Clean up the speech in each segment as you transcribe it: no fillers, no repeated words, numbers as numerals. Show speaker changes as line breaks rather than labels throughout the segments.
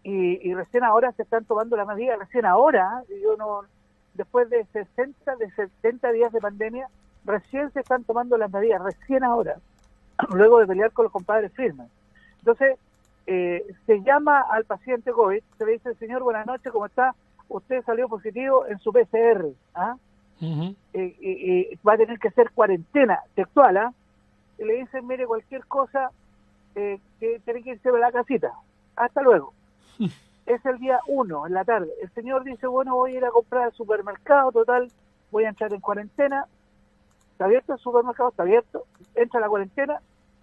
y recién ahora se están tomando las medidas, recién ahora, yo no, después de 70 días de pandemia, recién se están tomando las medidas, recién ahora, luego de pelear con los compadres firmes. Entonces, se llama al paciente COVID, se le dice, señor, buenas noches, ¿cómo está? Usted salió positivo en su PCR, ¿ah?
Ujú.
Va a tener que hacer cuarentena textual, ¿ah? Y le dicen, mire, cualquier cosa, que tiene que irse a la casita. Hasta luego. Es el día 1, en la tarde. El señor dice, bueno, voy a ir a comprar al supermercado, total, voy a entrar en cuarentena. Está abierto el supermercado, está abierto, entra a la cuarentena,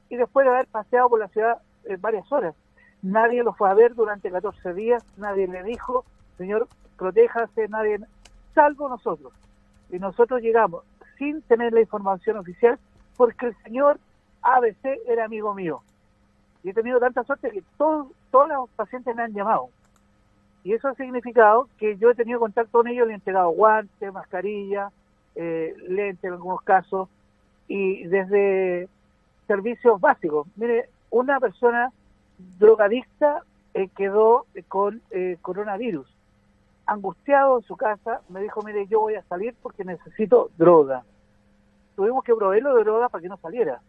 y después de haber paseado por la ciudad varias horas, nadie lo fue a ver durante 14 días, nadie le dijo, señor, protéjase, nadie, salvo nosotros. Y nosotros llegamos sin tener la información oficial, porque el señor ABC era amigo mío. Y he tenido tanta suerte que todos los pacientes me han llamado. Y eso ha significado que yo he tenido contacto con ellos, le he entregado guantes, mascarilla, lentes en algunos casos, y desde servicios básicos. Mire, una persona drogadicta quedó con coronavirus. Angustiado en su casa, me dijo, mire, yo voy a salir porque necesito droga. Tuvimos que proveerlo de droga para que no saliera.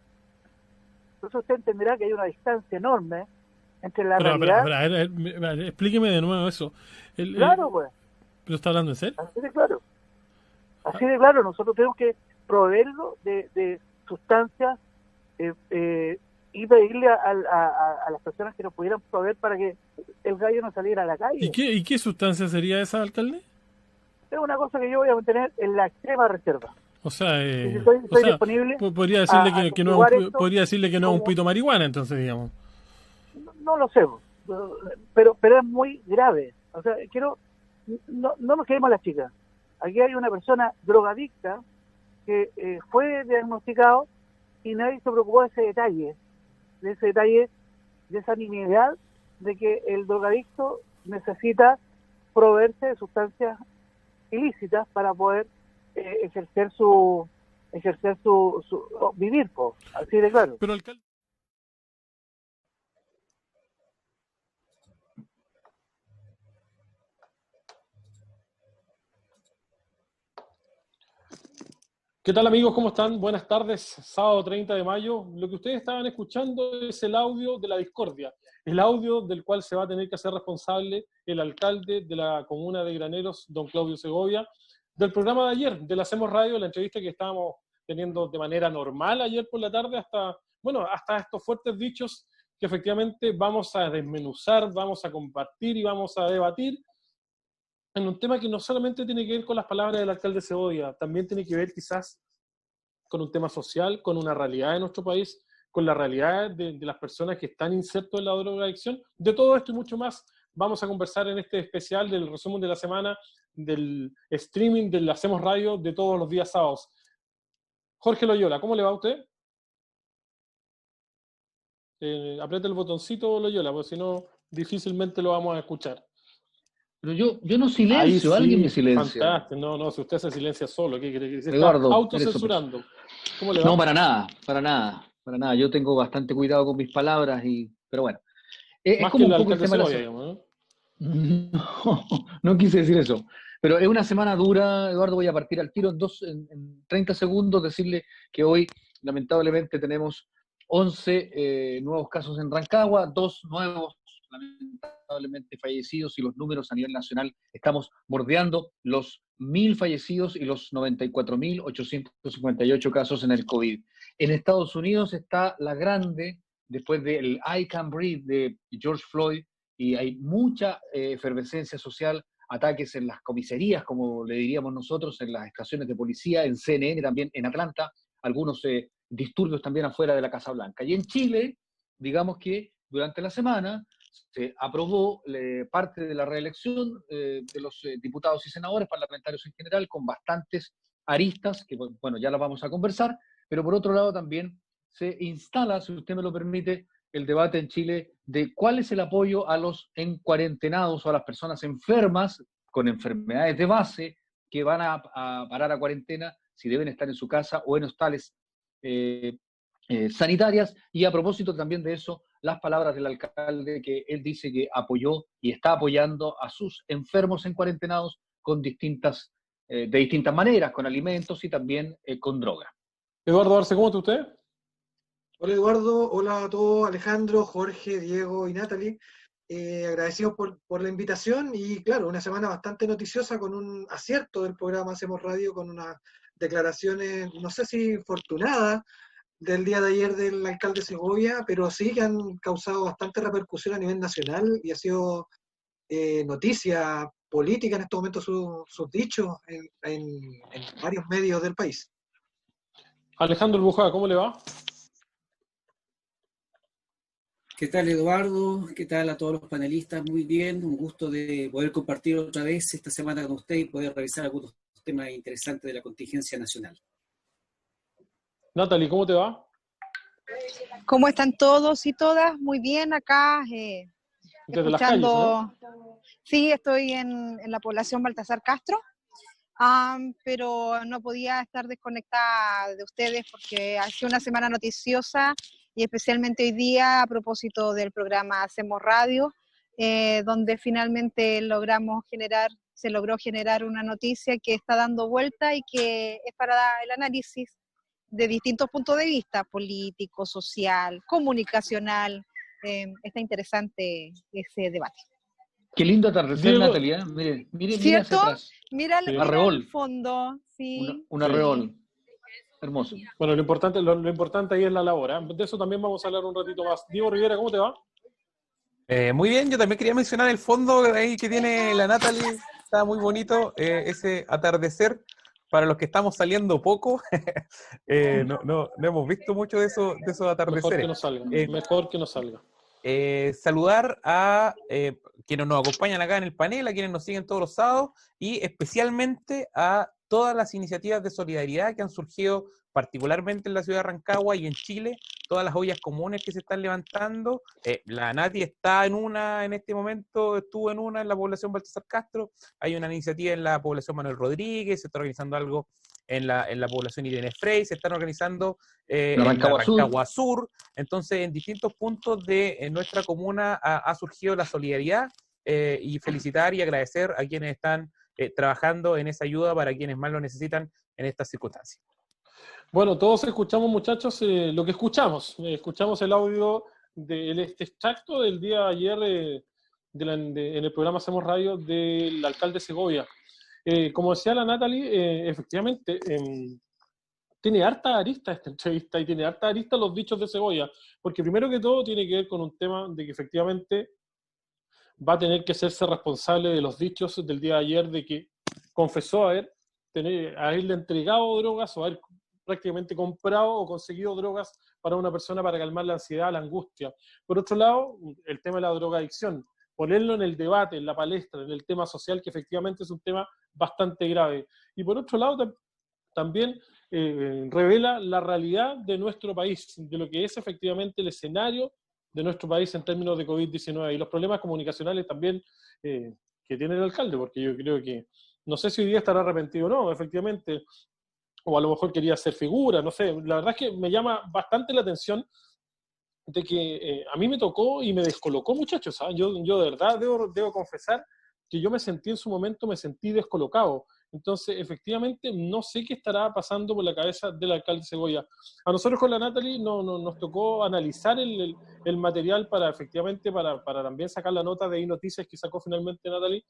Entonces usted entenderá que hay una distancia enorme entre la realidad...
A ver, explíqueme de nuevo eso.
Claro, pues,
¿Pero está hablando en serio?
así de claro. Así de claro, nosotros tenemos que proveerlo de sustancias y pedirle a las personas que nos pudieran proveer para que el gallo no saliera a la calle.
¿Y qué sustancia sería esa, alcalde?
Es una cosa que yo voy a mantener en la extrema reserva.
O sea,
Y si estoy disponible
podría decirle que no es
esto,
podría decirle que no es un
como,
pito marihuana, entonces, digamos.
no lo sé, pero es muy grave. O sea, no nos quedemos a las chicas. Aquí hay una persona drogadicta que fue diagnosticado y nadie se preocupó de ese detalle, de esa nimiedad de que el drogadicto necesita proveerse de sustancias ilícitas para poder ejercer su vivir, así de claro.
Pero, alcalde, ¿qué tal, amigos? ¿Cómo están? Buenas tardes, sábado 30 de mayo. Lo que ustedes estaban escuchando es el audio de la discordia, el audio del cual se va a tener que hacer responsable el alcalde de la comuna de Graneros, don Claudio Segovia, del programa de ayer, del Hacemos Radio, la entrevista que estábamos teniendo de manera normal ayer por la tarde, hasta estos fuertes dichos que efectivamente vamos a desmenuzar, vamos a compartir y vamos a debatir en un tema que no solamente tiene que ver con las palabras del alcalde Segovia, también tiene que ver quizás con un tema social, con una realidad de nuestro país, con la realidad de las personas que están insertos en la drogadicción. De todo esto y mucho más vamos a conversar en este especial del resumen de la semana, del streaming del Hacemos Radio de todos los días sábados. Jorge Loyola, ¿cómo le va a usted? Apriete el botoncito, Loyola, porque si no, difícilmente lo vamos a escuchar.
Pero yo no
Ahí
silencio, alguien me
sí,
silencia.
fantástico. No, si usted se silencia solo, ¿qué cree? Se está
Eduardo,
autocensurando. ¿Cómo le va?
No, para nada. Yo tengo bastante cuidado con mis palabras, pero bueno. Es
Más
como
que el
un poco el
alcalde
tema de
Segovia, digamos, ¿no?
No quise decir eso. Pero es una semana dura, Eduardo, voy a partir al tiro en 30 segundos, decirle que hoy lamentablemente tenemos 11 nuevos casos en Rancagua, 2 nuevos lamentablemente fallecidos, y los números a nivel nacional estamos bordeando los 1.000 fallecidos y los 94.858 casos en el COVID. En Estados Unidos está la grande, después del I Can Breathe de George Floyd, y hay mucha efervescencia social, ataques en las comisarías, como le diríamos nosotros, en las estaciones de policía, en CNN también, en Atlanta, algunos disturbios también afuera de la Casa Blanca. Y en Chile, digamos que durante la semana se aprobó parte de la reelección de los diputados y senadores, parlamentarios en general, con bastantes aristas, que bueno, ya las vamos a conversar, pero por otro lado también se instala, si usted me lo permite, el debate en Chile de cuál es el apoyo a los encuarentenados o a las personas enfermas con enfermedades de base que van a parar a cuarentena, si deben estar en su casa o en hostales sanitarias. Y a propósito también de eso, las palabras del alcalde, que él dice que apoyó y está apoyando a sus enfermos en cuarentenados con de distintas maneras, con alimentos y también con droga.
Eduardo Arce, ¿cómo está usted?
Hola Eduardo, hola a todos, Alejandro, Jorge, Diego y Natalie. Agradecidos por la invitación y claro, una semana bastante noticiosa con un acierto del programa Hacemos Radio, con unas declaraciones, no sé si fortunadas, del día de ayer del alcalde Segovia, pero sí que han causado bastante repercusión a nivel nacional y ha sido noticia política en estos momentos sus dichos en varios medios del país.
Alejandro Bujá, ¿cómo le va?
¿Qué tal, Eduardo? ¿Qué tal a todos los panelistas? Muy bien, un gusto de poder compartir otra vez esta semana con usted y poder revisar algunos temas interesantes de la contingencia nacional.
Natalie, ¿cómo te va?
¿Cómo están todos y todas? Muy bien acá,
Desde las
escuchando.
calles, ¿no?
Sí, estoy en la población Baltasar Castro, pero no podía estar desconectada de ustedes porque ha sido una semana noticiosa y especialmente hoy día a propósito del programa Hacemos Radio, donde finalmente se logró generar una noticia que está dando vuelta y que es para el análisis de distintos puntos de vista, político, social, comunicacional. Está interesante ese debate.
Qué lindo atardecer,
Diego,
Natalia. Mire hacia
¿Cierto?
atrás.
Mira
Sí.
el fondo, sí.
Un arrebol. Hermoso.
Bueno, lo importante ahí es la labor, ¿eh? De eso también vamos a hablar un ratito más. Diego Rivera, ¿cómo te va?
Muy bien, yo también quería mencionar el fondo ahí que tiene la Natalie, está muy bonito, ese atardecer, para los que estamos saliendo poco, no hemos visto mucho de esos atardeceres.
Mejor que no salga, mejor que no salga.
Saludar a quienes nos acompañan acá en el panel, a quienes nos siguen todos los sábados, y especialmente a todas las iniciativas de solidaridad que han surgido particularmente en la ciudad de Rancagua y en Chile, todas las ollas comunes que se están levantando. La Nati está en este momento estuvo en una en la población Baltasar Castro, hay una iniciativa en la población Manuel Rodríguez, se está organizando algo en la población Irene Frey, se están organizando en Rancagua Sur. Entonces, en distintos puntos de nuestra comuna ha surgido la solidaridad, y felicitar y agradecer a quienes están trabajando en esa ayuda para quienes más lo necesitan en estas circunstancias.
Bueno, todos escuchamos, muchachos, lo que escuchamos. Escuchamos el audio de este extracto del día de ayer en el programa Hacemos Radio del alcalde Segovia. Como decía la Natalie, efectivamente, tiene harta arista esta entrevista y tiene harta arista los dichos de Segovia, porque primero que todo tiene que ver con un tema de que efectivamente va a tener que hacerse responsable de los dichos del día de ayer, de que confesó haberle entregado drogas o haber prácticamente comprado o conseguido drogas para una persona para calmar la ansiedad, la angustia. Por otro lado, el tema de la drogadicción, ponerlo en el debate, en la palestra, en el tema social, que efectivamente es un tema bastante grave. Y por otro lado, también revela la realidad de nuestro país, de lo que es efectivamente el escenario de nuestro país en términos de COVID-19 y los problemas comunicacionales también que tiene el alcalde, porque yo creo que, no sé si hoy día estará arrepentido o no, efectivamente, o a lo mejor quería hacer figura, no sé. La verdad es que me llama bastante la atención de que a mí me tocó y me descolocó, muchachos, ¿sabes? Yo de verdad debo confesar que yo me sentí en su momento, me sentí descolocado. Entonces, efectivamente, no sé qué estará pasando por la cabeza del alcalde Segovia. A nosotros con la Natalie nos tocó analizar el material para también sacar la nota de iNoticias que sacó finalmente Natalie.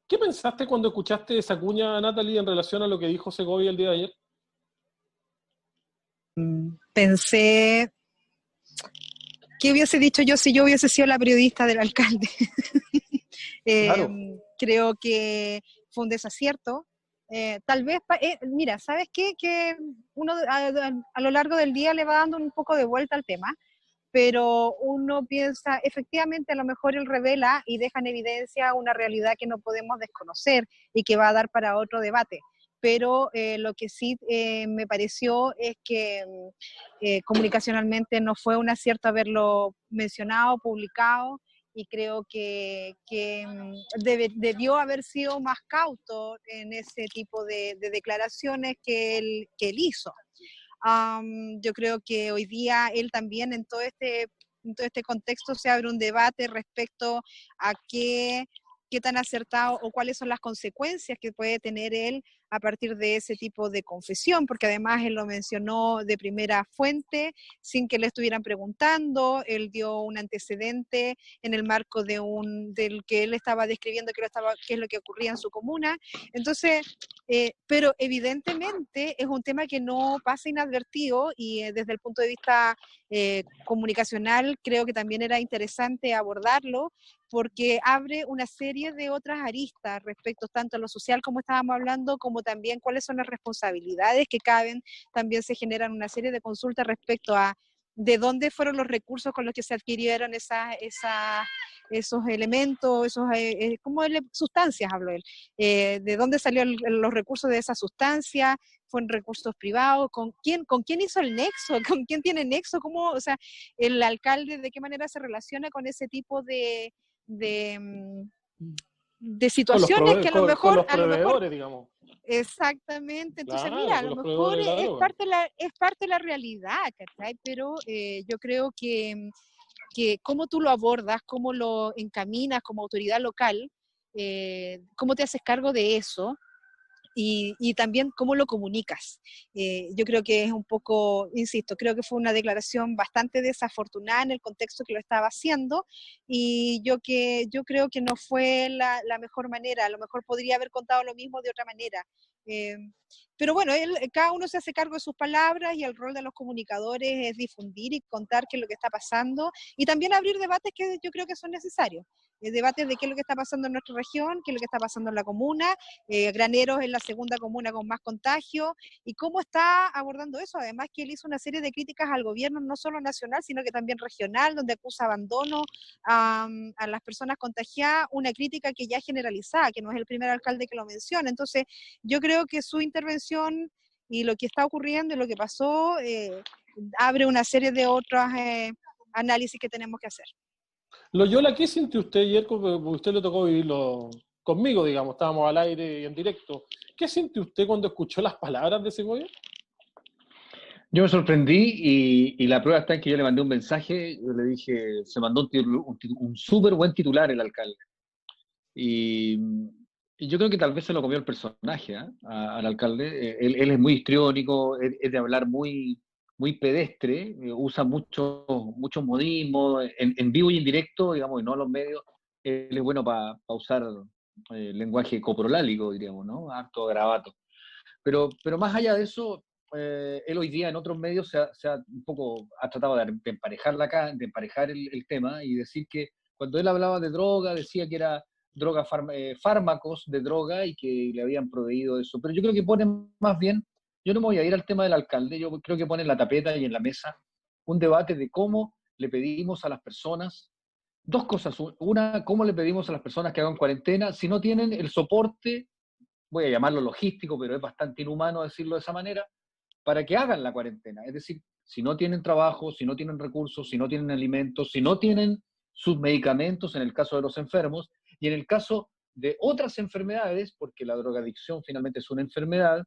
¿Qué pensaste cuando escuchaste esa cuña, Natalie, en relación a lo que dijo Segovia el día de ayer?
Pensé, ¿qué hubiese dicho yo si yo hubiese sido la periodista del alcalde?
Claro.
Creo que fue un desacierto. Tal vez, mira, ¿sabes qué? Que uno a lo largo del día le va dando un poco de vuelta al tema, pero uno piensa, efectivamente, a lo mejor él revela y deja en evidencia una realidad que no podemos desconocer y que va a dar para otro debate. Pero lo que sí me pareció es que comunicacionalmente no fue un acierto haberlo mencionado, publicado, y creo que debió haber sido más cauto en ese tipo de declaraciones que él hizo. Yo creo que hoy día él también en todo este contexto se abre un debate respecto a qué tan acertado o cuáles son las consecuencias que puede tener él a partir de ese tipo de confesión, porque además él lo mencionó de primera fuente, sin que le estuvieran preguntando, él dio un antecedente en el marco del que él estaba describiendo qué es lo que ocurría en su comuna. Entonces, pero evidentemente es un tema que no pasa inadvertido y desde el punto de vista comunicacional creo que también era interesante abordarlo, porque abre una serie de otras aristas respecto tanto a lo social como estábamos hablando, como también cuáles son las responsabilidades que caben. También se generan una serie de consultas respecto a de dónde fueron los recursos con los que se adquirieron esos elementos, como sustancias, habló él, de dónde salieron los recursos de esa sustancia, fueron recursos privados, con quién hizo el nexo, con quién tiene nexo, cómo, o sea, el alcalde de qué manera se relaciona con ese tipo de situaciones que a lo mejor...
Con los proveedores, digamos.
Exactamente, entonces
Claro,
mira, a
con
lo
los
mejor
proveedores de la
es
droga.
parte de la realidad, ¿cachai? Pero yo creo que cómo tú lo abordas, cómo lo encaminas como autoridad local, cómo te haces cargo de eso, y también cómo lo comunicas. Yo creo que es un poco, insisto, creo que fue una declaración bastante desafortunada en el contexto que lo estaba haciendo, y yo creo que no fue la mejor manera. A lo mejor podría haber contado lo mismo de otra manera. Pero bueno, cada uno se hace cargo de sus palabras, y el rol de los comunicadores es difundir y contar qué es lo que está pasando, y también abrir debates que yo creo que son necesarios. Debates de qué es lo que está pasando en nuestra región, qué es lo que está pasando en la comuna. Graneros es la segunda comuna con más contagio, y cómo está abordando eso. Además que él hizo una serie de críticas al gobierno, no solo nacional, sino que también regional, donde acusa abandono a las personas contagiadas, una crítica que ya es generalizada, que no es el primer alcalde que lo menciona. Entonces, yo creo que su intervención y lo que está ocurriendo y lo que pasó abre una serie de otros análisis que tenemos que hacer.
Loyola, ¿qué sintió usted ayer? Porque usted le tocó vivirlo conmigo, digamos, estábamos al aire y en directo. ¿Qué sintió usted cuando escuchó las palabras de Segovia?
Yo me sorprendí y la prueba está en que yo le mandé un mensaje, yo le dije, se mandó un súper buen titular el alcalde. Y yo creo que tal vez se lo comió el personaje, al alcalde. Él es muy histriónico, es de hablar muy, muy pedestre, usa muchos modismos, en vivo y en directo, digamos, y no en los medios. Él es bueno para usar lenguaje coprolálico, diríamos, ¿no? Harto garabato. Pero más allá de eso, él hoy día en otros medios ha tratado de emparejar el tema y decir que cuando él hablaba de droga, decía que era fármacos de droga y que le habían proveído eso. Pero yo creo que ponen más bien, yo no me voy a ir al tema del alcalde, yo creo que ponen en la tapeta y en la mesa un debate de cómo le pedimos a las personas, dos cosas. Una, cómo le pedimos a las personas que hagan cuarentena si no tienen el soporte, voy a llamarlo logístico, pero es bastante inhumano decirlo de esa manera, para que hagan la cuarentena. Es decir, si no tienen trabajo, si no tienen recursos, si no tienen alimentos, si no tienen sus medicamentos en el caso de los enfermos, y en el caso de otras enfermedades, porque la drogadicción finalmente es una enfermedad,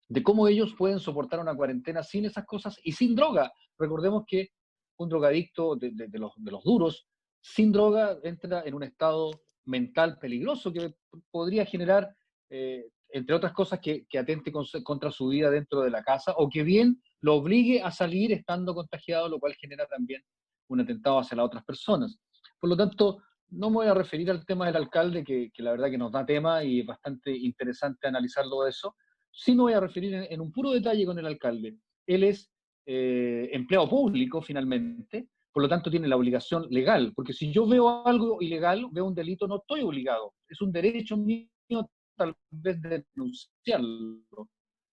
de cómo ellos pueden soportar una cuarentena sin esas cosas y sin droga. Recordemos que un drogadicto de los duros, sin droga, entra en un estado mental peligroso que podría generar, entre otras cosas, que atente contra su vida dentro de la casa, o que bien lo obligue a salir estando contagiado, lo cual genera también un atentado hacia las otras personas. Por lo tanto, no me voy a referir al tema del alcalde, que la verdad que nos da tema y es bastante interesante analizarlo eso. Sí me voy a referir en un puro detalle con el alcalde. Él es empleado público finalmente, por lo tanto tiene la obligación legal, porque si yo veo algo ilegal, veo un delito, no estoy obligado. Es un derecho mío tal vez denunciarlo,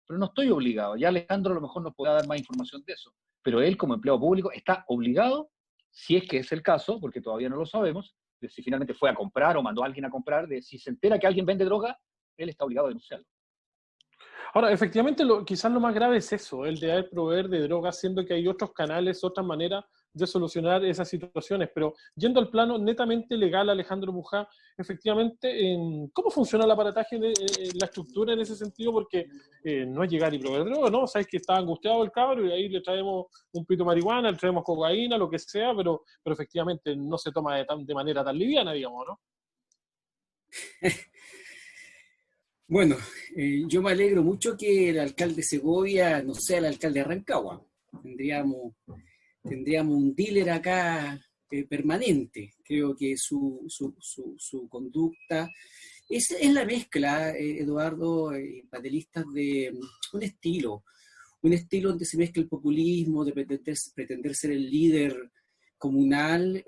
pero no estoy obligado. Ya Alejandro a lo mejor nos podrá dar más información de eso, pero él como empleado público está obligado, si es que es el caso, porque todavía no lo sabemos, de si finalmente fue a comprar o mandó a alguien a comprar, de si se entera que alguien vende droga, él está obligado a denunciarlo.
Ahora, efectivamente, quizás lo más grave es eso, el de proveer de drogas, siendo que hay otros canales, otras maneras de solucionar esas situaciones. Pero yendo al plano netamente legal, Alejandro Mujá, efectivamente, ¿cómo funciona el aparataje, la estructura en ese sentido? Porque no es llegar y proveer droga, ¿no? Sabes que está angustiado el cabro y ahí le traemos un pito de marihuana, le traemos cocaína, lo que sea, pero efectivamente no se toma de manera tan liviana, digamos, ¿no?
Bueno, yo me alegro mucho que el alcalde Segovia no sea el alcalde de Rancagua. Tendríamos un dealer acá permanente. Creo que su conducta es la mezcla, Eduardo, panelistas, de un estilo donde se mezcla el populismo, de pretender ser el líder comunal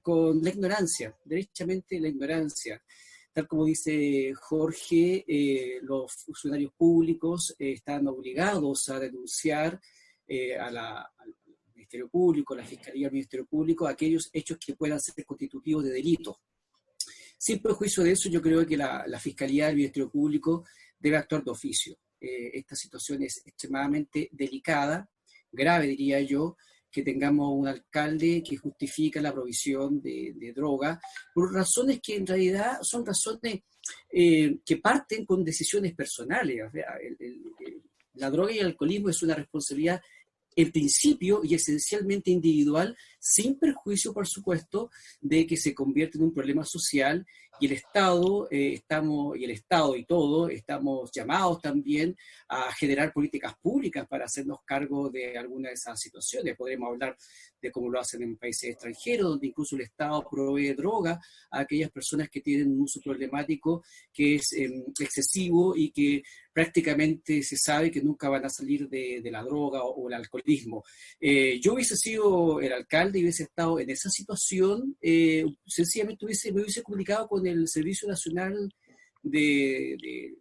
con la ignorancia, derechamente la ignorancia. Tal como dice Jorge, los funcionarios públicos están obligados a denunciar al Ministerio Público, a la Fiscalía del Ministerio Público, aquellos hechos que puedan ser constitutivos de delito. Sin perjuicio de eso, yo creo que la Fiscalía del Ministerio Público debe actuar de oficio. Esta situación es extremadamente delicada, grave diría yo, que tengamos un alcalde que justifica la provisión de droga por razones que en realidad son razones que parten con decisiones personales. O sea, la droga y el alcoholismo es una responsabilidad en principio y esencialmente individual, sin perjuicio, por supuesto, de que se convierte en un problema social, y el Estado, y todo, estamos llamados también a generar políticas públicas para hacernos cargo de alguna de esas situaciones. Podremos hablar de cómo lo hacen en países extranjeros, donde incluso el Estado provee droga a aquellas personas que tienen un uso problemático que es excesivo y que prácticamente se sabe que nunca van a salir de la droga o el alcoholismo. Yo hubiese sido el alcalde y hubiese estado en esa situación, sencillamente me hubiese comunicado con el Servicio Nacional de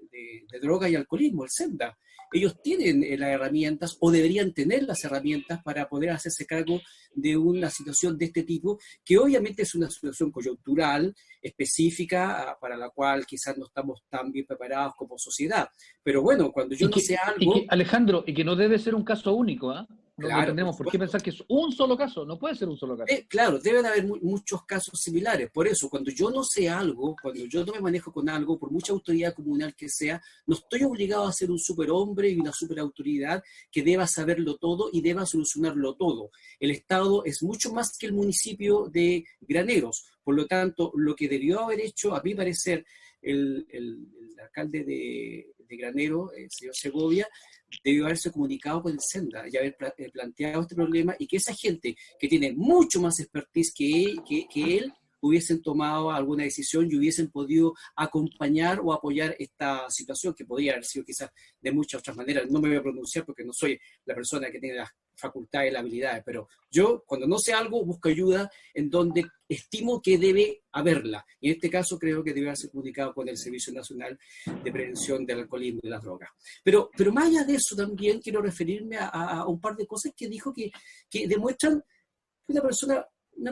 Droga y Alcoholismo, el SENDA. Ellos tienen las herramientas, o deberían tener las herramientas, para poder hacerse cargo de una situación de este tipo, que obviamente es una situación coyuntural, específica, para la cual quizás no estamos tan bien preparados como sociedad. Pero bueno, cuando yo no sé algo...
Alejandro, y que no debe ser un caso único, ¿eh?
Claro,
no tenemos por qué pensar que es un solo caso, no puede ser un solo caso.
Claro, deben haber muchos casos similares. Por eso, cuando yo no sé algo, cuando yo no me manejo con algo, por mucha autoridad comunal que sea, no estoy obligado a ser un superhombre y una superautoridad que deba saberlo todo y deba solucionarlo todo. El Estado es mucho más que el municipio de Graneros. Por lo tanto, lo que debió haber hecho, a mi parecer, el alcalde de Granero, el señor Segovia, debió haberse comunicado con el SENDA y haber planteado este problema, y que esa gente que tiene mucho más expertise que él hubiesen tomado alguna decisión y hubiesen podido acompañar o apoyar esta situación, que podría haber sido quizás de muchas otras maneras. No me voy a pronunciar porque no soy la persona que tiene las facultades y las habilidades, pero yo, cuando no sé algo, busco ayuda en donde estimo que debe haberla. Y en este caso creo que debe haberse comunicado con el Servicio Nacional de Prevención del Alcoholismo y de las Drogas. Pero más allá de eso, también quiero referirme a un par de cosas que dijo que demuestran que una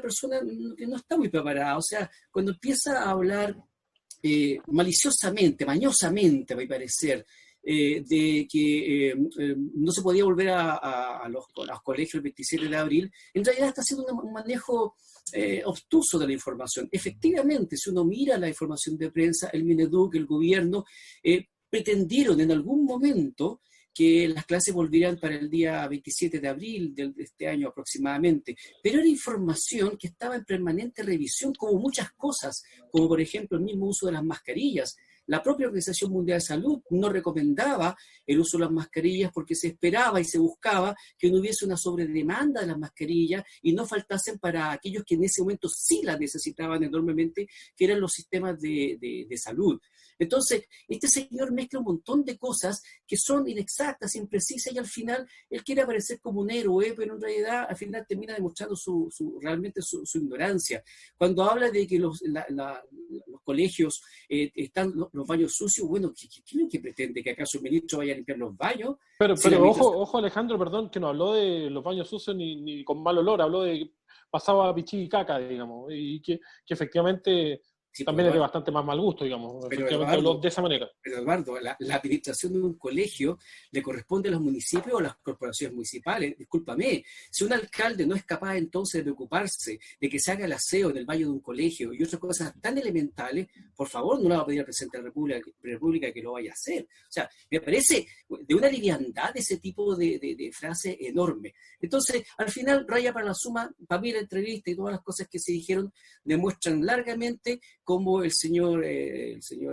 persona que no está muy preparada. O sea, cuando empieza a hablar maliciosamente, mañosamente, a mi parecer, de que no se podía volver a los colegios el 27 de abril, en realidad está haciendo un manejo obtuso de la información. Efectivamente, si uno mira la información de prensa, el Mineduc, el gobierno, pretendieron en algún momento que las clases volvieran para el día 27 de abril de este año aproximadamente, pero era información que estaba en permanente revisión, como muchas cosas, como por ejemplo el mismo uso de las mascarillas. La propia Organización Mundial de Salud no recomendaba el uso de las mascarillas porque se esperaba y se buscaba que no hubiese una sobredemanda de las mascarillas y no faltasen para aquellos que en ese momento sí las necesitaban enormemente, que eran los sistemas de salud. Entonces, este señor mezcla un montón de cosas que son inexactas, imprecisas, y al final él quiere aparecer como un héroe, pero en realidad al final termina demostrando realmente su ignorancia. Cuando habla de que los colegios están los baños sucios, bueno, ¿qué es lo que pretende? ¿Que acaso el ministro vaya a limpiar los baños? Pero
ojo Alejandro, perdón, que no habló de los baños sucios ni con mal olor, habló de pasaba pichí y caca, digamos, y que efectivamente
Sí,
también es de
Eduardo,
bastante más mal gusto, digamos.
pero
Efectivamente habló de esa manera.
Pero Eduardo, la administración de un colegio le corresponde a los municipios o a las corporaciones municipales. Discúlpame, si un alcalde no es capaz entonces de preocuparse de que se haga el aseo en el baño de un colegio y otras cosas tan elementales, por favor, no le va a pedir al presidente de la República que lo vaya a hacer. O sea, me parece de una liviandad ese tipo de frase enorme. Entonces, al final, raya para la suma, para mí la entrevista y todas las cosas que se dijeron demuestran largamente cómo el señor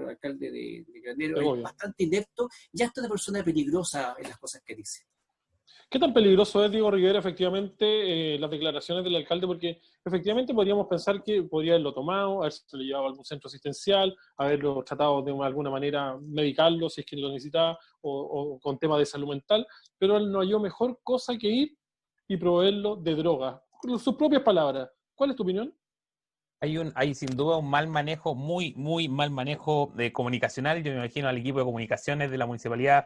alcalde de Granero es bastante inepto y hasta una persona peligrosa en las cosas que dice.
¿Qué tan peligroso es, Diego Rivera, efectivamente, las declaraciones del alcalde? Porque efectivamente podríamos pensar que podría haberlo tomado, haberse lo llevado a algún centro asistencial, haberlo tratado de alguna manera, medicarlo si es que lo necesitaba, o con temas de salud mental, pero él no halló mejor cosa que ir y proveerlo de droga. Con sus propias palabras. ¿Cuál es tu opinión?
Hay sin duda un mal manejo, muy mal manejo comunicacional. Yo me imagino al equipo de comunicaciones de la municipalidad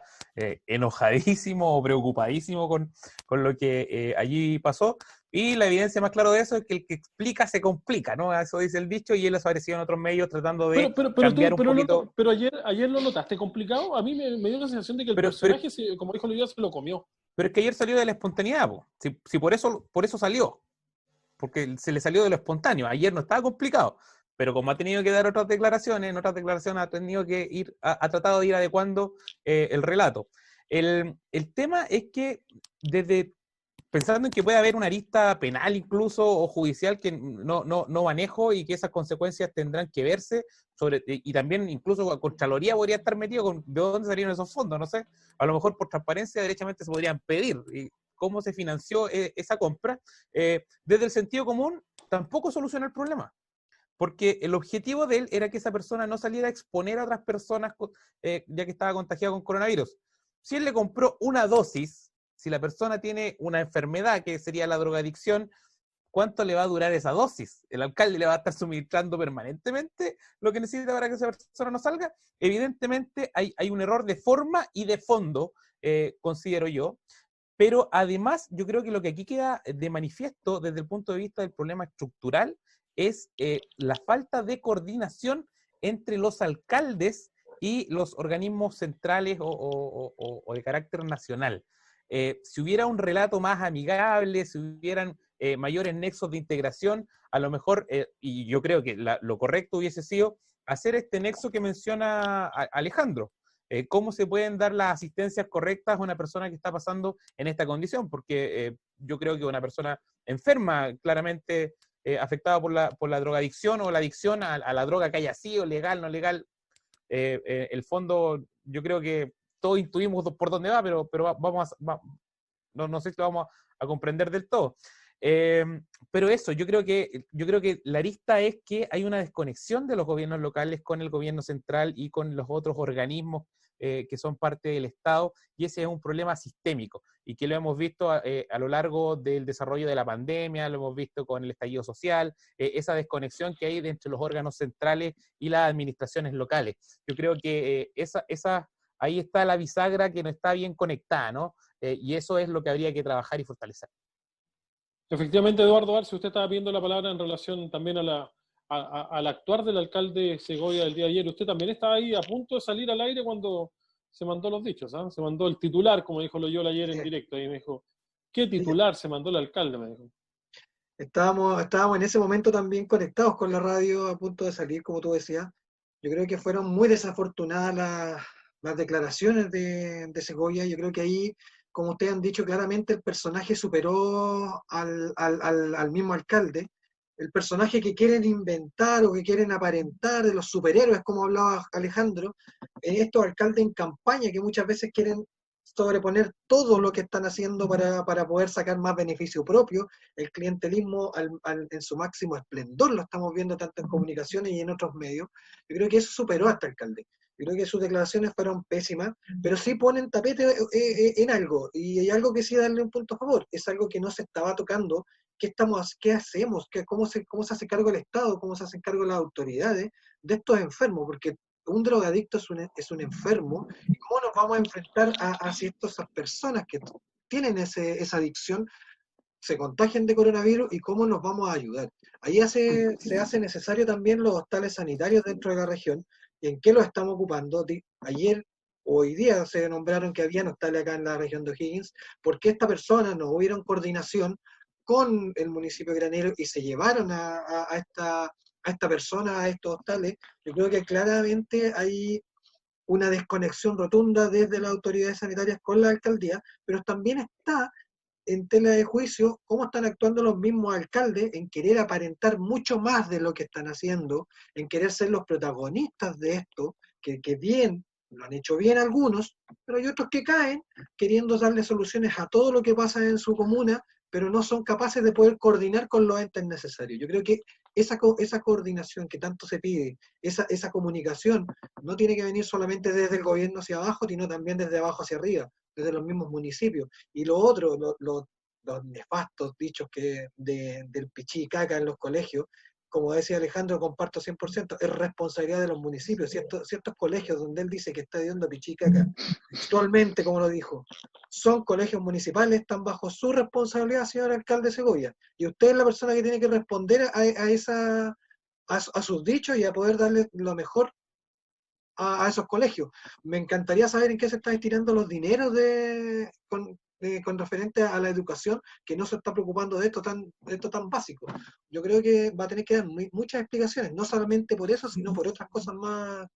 enojadísimo o preocupadísimo con lo que allí pasó. Y la evidencia más clara de eso es que el que explica se complica, ¿no? Eso dice el dicho, y él ha aparecido en otros medios tratando de cambiar un poquito.
Pero ayer lo notaste complicado. A mí me dio la sensación de que el personaje, como dijo Luis, se lo comió.
Pero es que ayer salió de la espontaneidad, po. Si por eso salió. Porque se le salió de lo espontáneo. Ayer no estaba complicado, pero como ha tenido que dar otras declaraciones ha tenido que ir, ha tratado de ir adecuando el relato. El tema es que pensando en que puede haber una arista penal incluso o judicial que no manejo y que esas consecuencias tendrán que verse, y también incluso la Contraloría podría estar metido con de dónde salieron esos fondos, no sé, a lo mejor por transparencia derechamente se podrían pedir, y cómo se financió esa compra, desde el sentido común tampoco soluciona el problema, porque el objetivo de él era que esa persona no saliera a exponer a otras personas ya que estaba contagiada con coronavirus. Si él le compró una dosis, si la persona tiene una enfermedad que sería la drogadicción, ¿cuánto le va a durar esa dosis? ¿El alcalde le va a estar suministrando permanentemente lo que necesita para que esa persona no salga? Evidentemente hay un error de forma y de fondo, considero yo, pero además yo creo que lo que aquí queda de manifiesto desde el punto de vista del problema estructural es la falta de coordinación entre los alcaldes y los organismos centrales o de carácter nacional. Si hubiera un relato más amigable, si hubieran mayores nexos de integración, a lo mejor, y yo creo que lo correcto hubiese sido hacer este nexo que menciona Alejandro. ¿Cómo se pueden dar las asistencias correctas a una persona que está pasando en esta condición? Porque yo creo que una persona enferma, claramente afectada por la drogadicción o la adicción a la droga que haya sido, legal, no legal, el fondo, yo creo que todos intuimos por dónde va, pero no sé si lo vamos a comprender del todo. Pero eso, yo creo que la arista es que hay una desconexión de los gobiernos locales con el gobierno central y con los otros organismos que son parte del Estado, y ese es un problema sistémico, y que lo hemos visto a lo largo del desarrollo de la pandemia, lo hemos visto con el estallido social, esa desconexión que hay entre los órganos centrales y las administraciones locales. Yo creo que ahí está la bisagra que no está bien conectada, ¿no? Y eso es lo que habría que trabajar y fortalecer.
Efectivamente, Eduardo Arce, usted estaba pidiendo la palabra en relación también al actuar del alcalde Segovia del día de ayer. Usted también estaba ahí a punto de salir al aire cuando se mandó los dichos, ¿eh? Se mandó el titular, como dijo Loyola ayer en directo, y me dijo, ¿qué titular se mandó el alcalde? Me dijo.
Estábamos en ese momento también conectados con la radio a punto de salir, como tú decías. Yo creo que fueron muy desafortunadas las declaraciones de Segovia. Yo creo que ahí, como ustedes han dicho claramente, el personaje superó al mismo alcalde. El personaje que quieren inventar o que quieren aparentar de los superhéroes, como hablaba Alejandro, estos alcaldes en campaña que muchas veces quieren sobreponer todo lo que están haciendo para poder sacar más beneficio propio. El clientelismo en su máximo esplendor lo estamos viendo tanto en comunicaciones y en otros medios. Yo creo que eso superó a este alcalde. Yo creo que sus declaraciones fueron pésimas, pero sí ponen tapete en algo, y hay algo que sí darle un punto a favor. Es algo que no se estaba tocando. ¿Qué hacemos? ¿Cómo se hace cargo el Estado? ¿Cómo se hacen cargo las autoridades de estos enfermos? Porque un drogadicto es un enfermo, y cómo nos vamos a enfrentar a estas personas que tienen esa adicción se contagien de coronavirus y cómo nos vamos a ayudar. Ahí se hace necesario también los hostales sanitarios dentro de la región. ¿Y en qué los estamos ocupando? Ayer, hoy día se nombraron que habían hostales acá en la región de O'Higgins, porque esta persona no hubieron coordinación con el municipio de Granero y se llevaron a esta persona a estos hostales. Yo creo que claramente hay una desconexión rotunda desde las autoridades sanitarias con la alcaldía, pero también está en tela de juicio cómo están actuando los mismos alcaldes en querer aparentar mucho más de lo que están haciendo, en querer ser los protagonistas de esto, que bien, lo han hecho bien algunos, pero hay otros que caen queriendo darle soluciones a todo lo que pasa en su comuna, pero no son capaces de poder coordinar con los entes necesarios. Yo creo que esa coordinación que tanto se pide, esa comunicación, no tiene que venir solamente desde el gobierno hacia abajo, sino también desde abajo hacia arriba, desde los mismos municipios. Y lo otro, los nefastos dichos del pichí y caca en los colegios, como decía Alejandro, comparto 100%, es responsabilidad de los municipios. Ciertos colegios donde él dice que está viendo pichí y caca, actualmente, como lo dijo, son colegios municipales, están bajo su responsabilidad, señor alcalde Segovia. Y usted es la persona que tiene que responder a sus dichos y a poder darle lo mejor a esos colegios. Me encantaría saber en qué se están destinando los dineros con referente a la educación, que no se está preocupando de esto tan básico. Yo creo que va a tener que dar muchas explicaciones, no solamente por eso, sino por otras cosas más,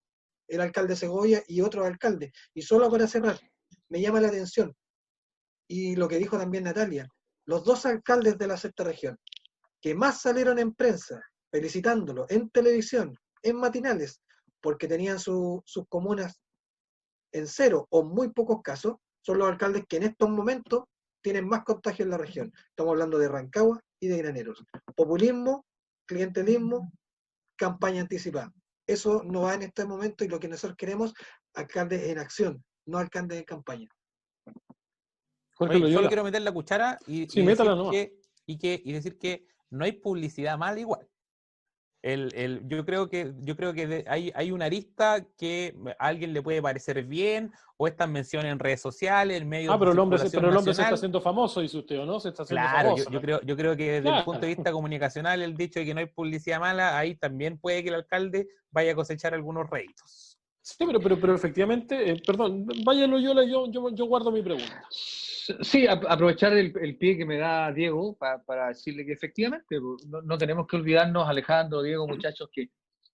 el alcalde Segovia y otros alcaldes. Y solo para cerrar, me llama la atención, y lo que dijo también Natalia, los 2 alcaldes de la sexta región, que más salieron en prensa, felicitándolo, en televisión, en matinales, porque tenían sus comunas en cero o muy pocos casos, son los alcaldes que en estos momentos tienen más contagio en la región. Estamos hablando de Rancagua y de Graneros. Populismo, clientelismo, campaña anticipada. Eso no va en este momento y lo que nosotros queremos, alcaldes en acción, no alcaldes en campaña.
Jorge
Oye,
Loyola.
solo quiero meter la cuchara y
métala
decir
nomás.
y decir que no hay publicidad mala igual. Yo creo que hay una arista que a alguien le puede parecer bien, o estas menciones en redes sociales, en medios
pero
de
el hombre se
circulación
está
nacional.
haciendo famoso, dice usted, ¿o no? Se está haciendo
Claro,
famoso.
yo creo que desde
Claro.
el punto de vista comunicacional, el dicho de que no hay publicidad mala, ahí también puede que el alcalde vaya a cosechar algunos réditos.
Sí, pero efectivamente, perdón, vaya Loyola, yo guardo mi pregunta.
Sí, aprovechar el pie que me da Diego para decirle que efectivamente no tenemos que olvidarnos, Alejandro, Diego, muchachos, que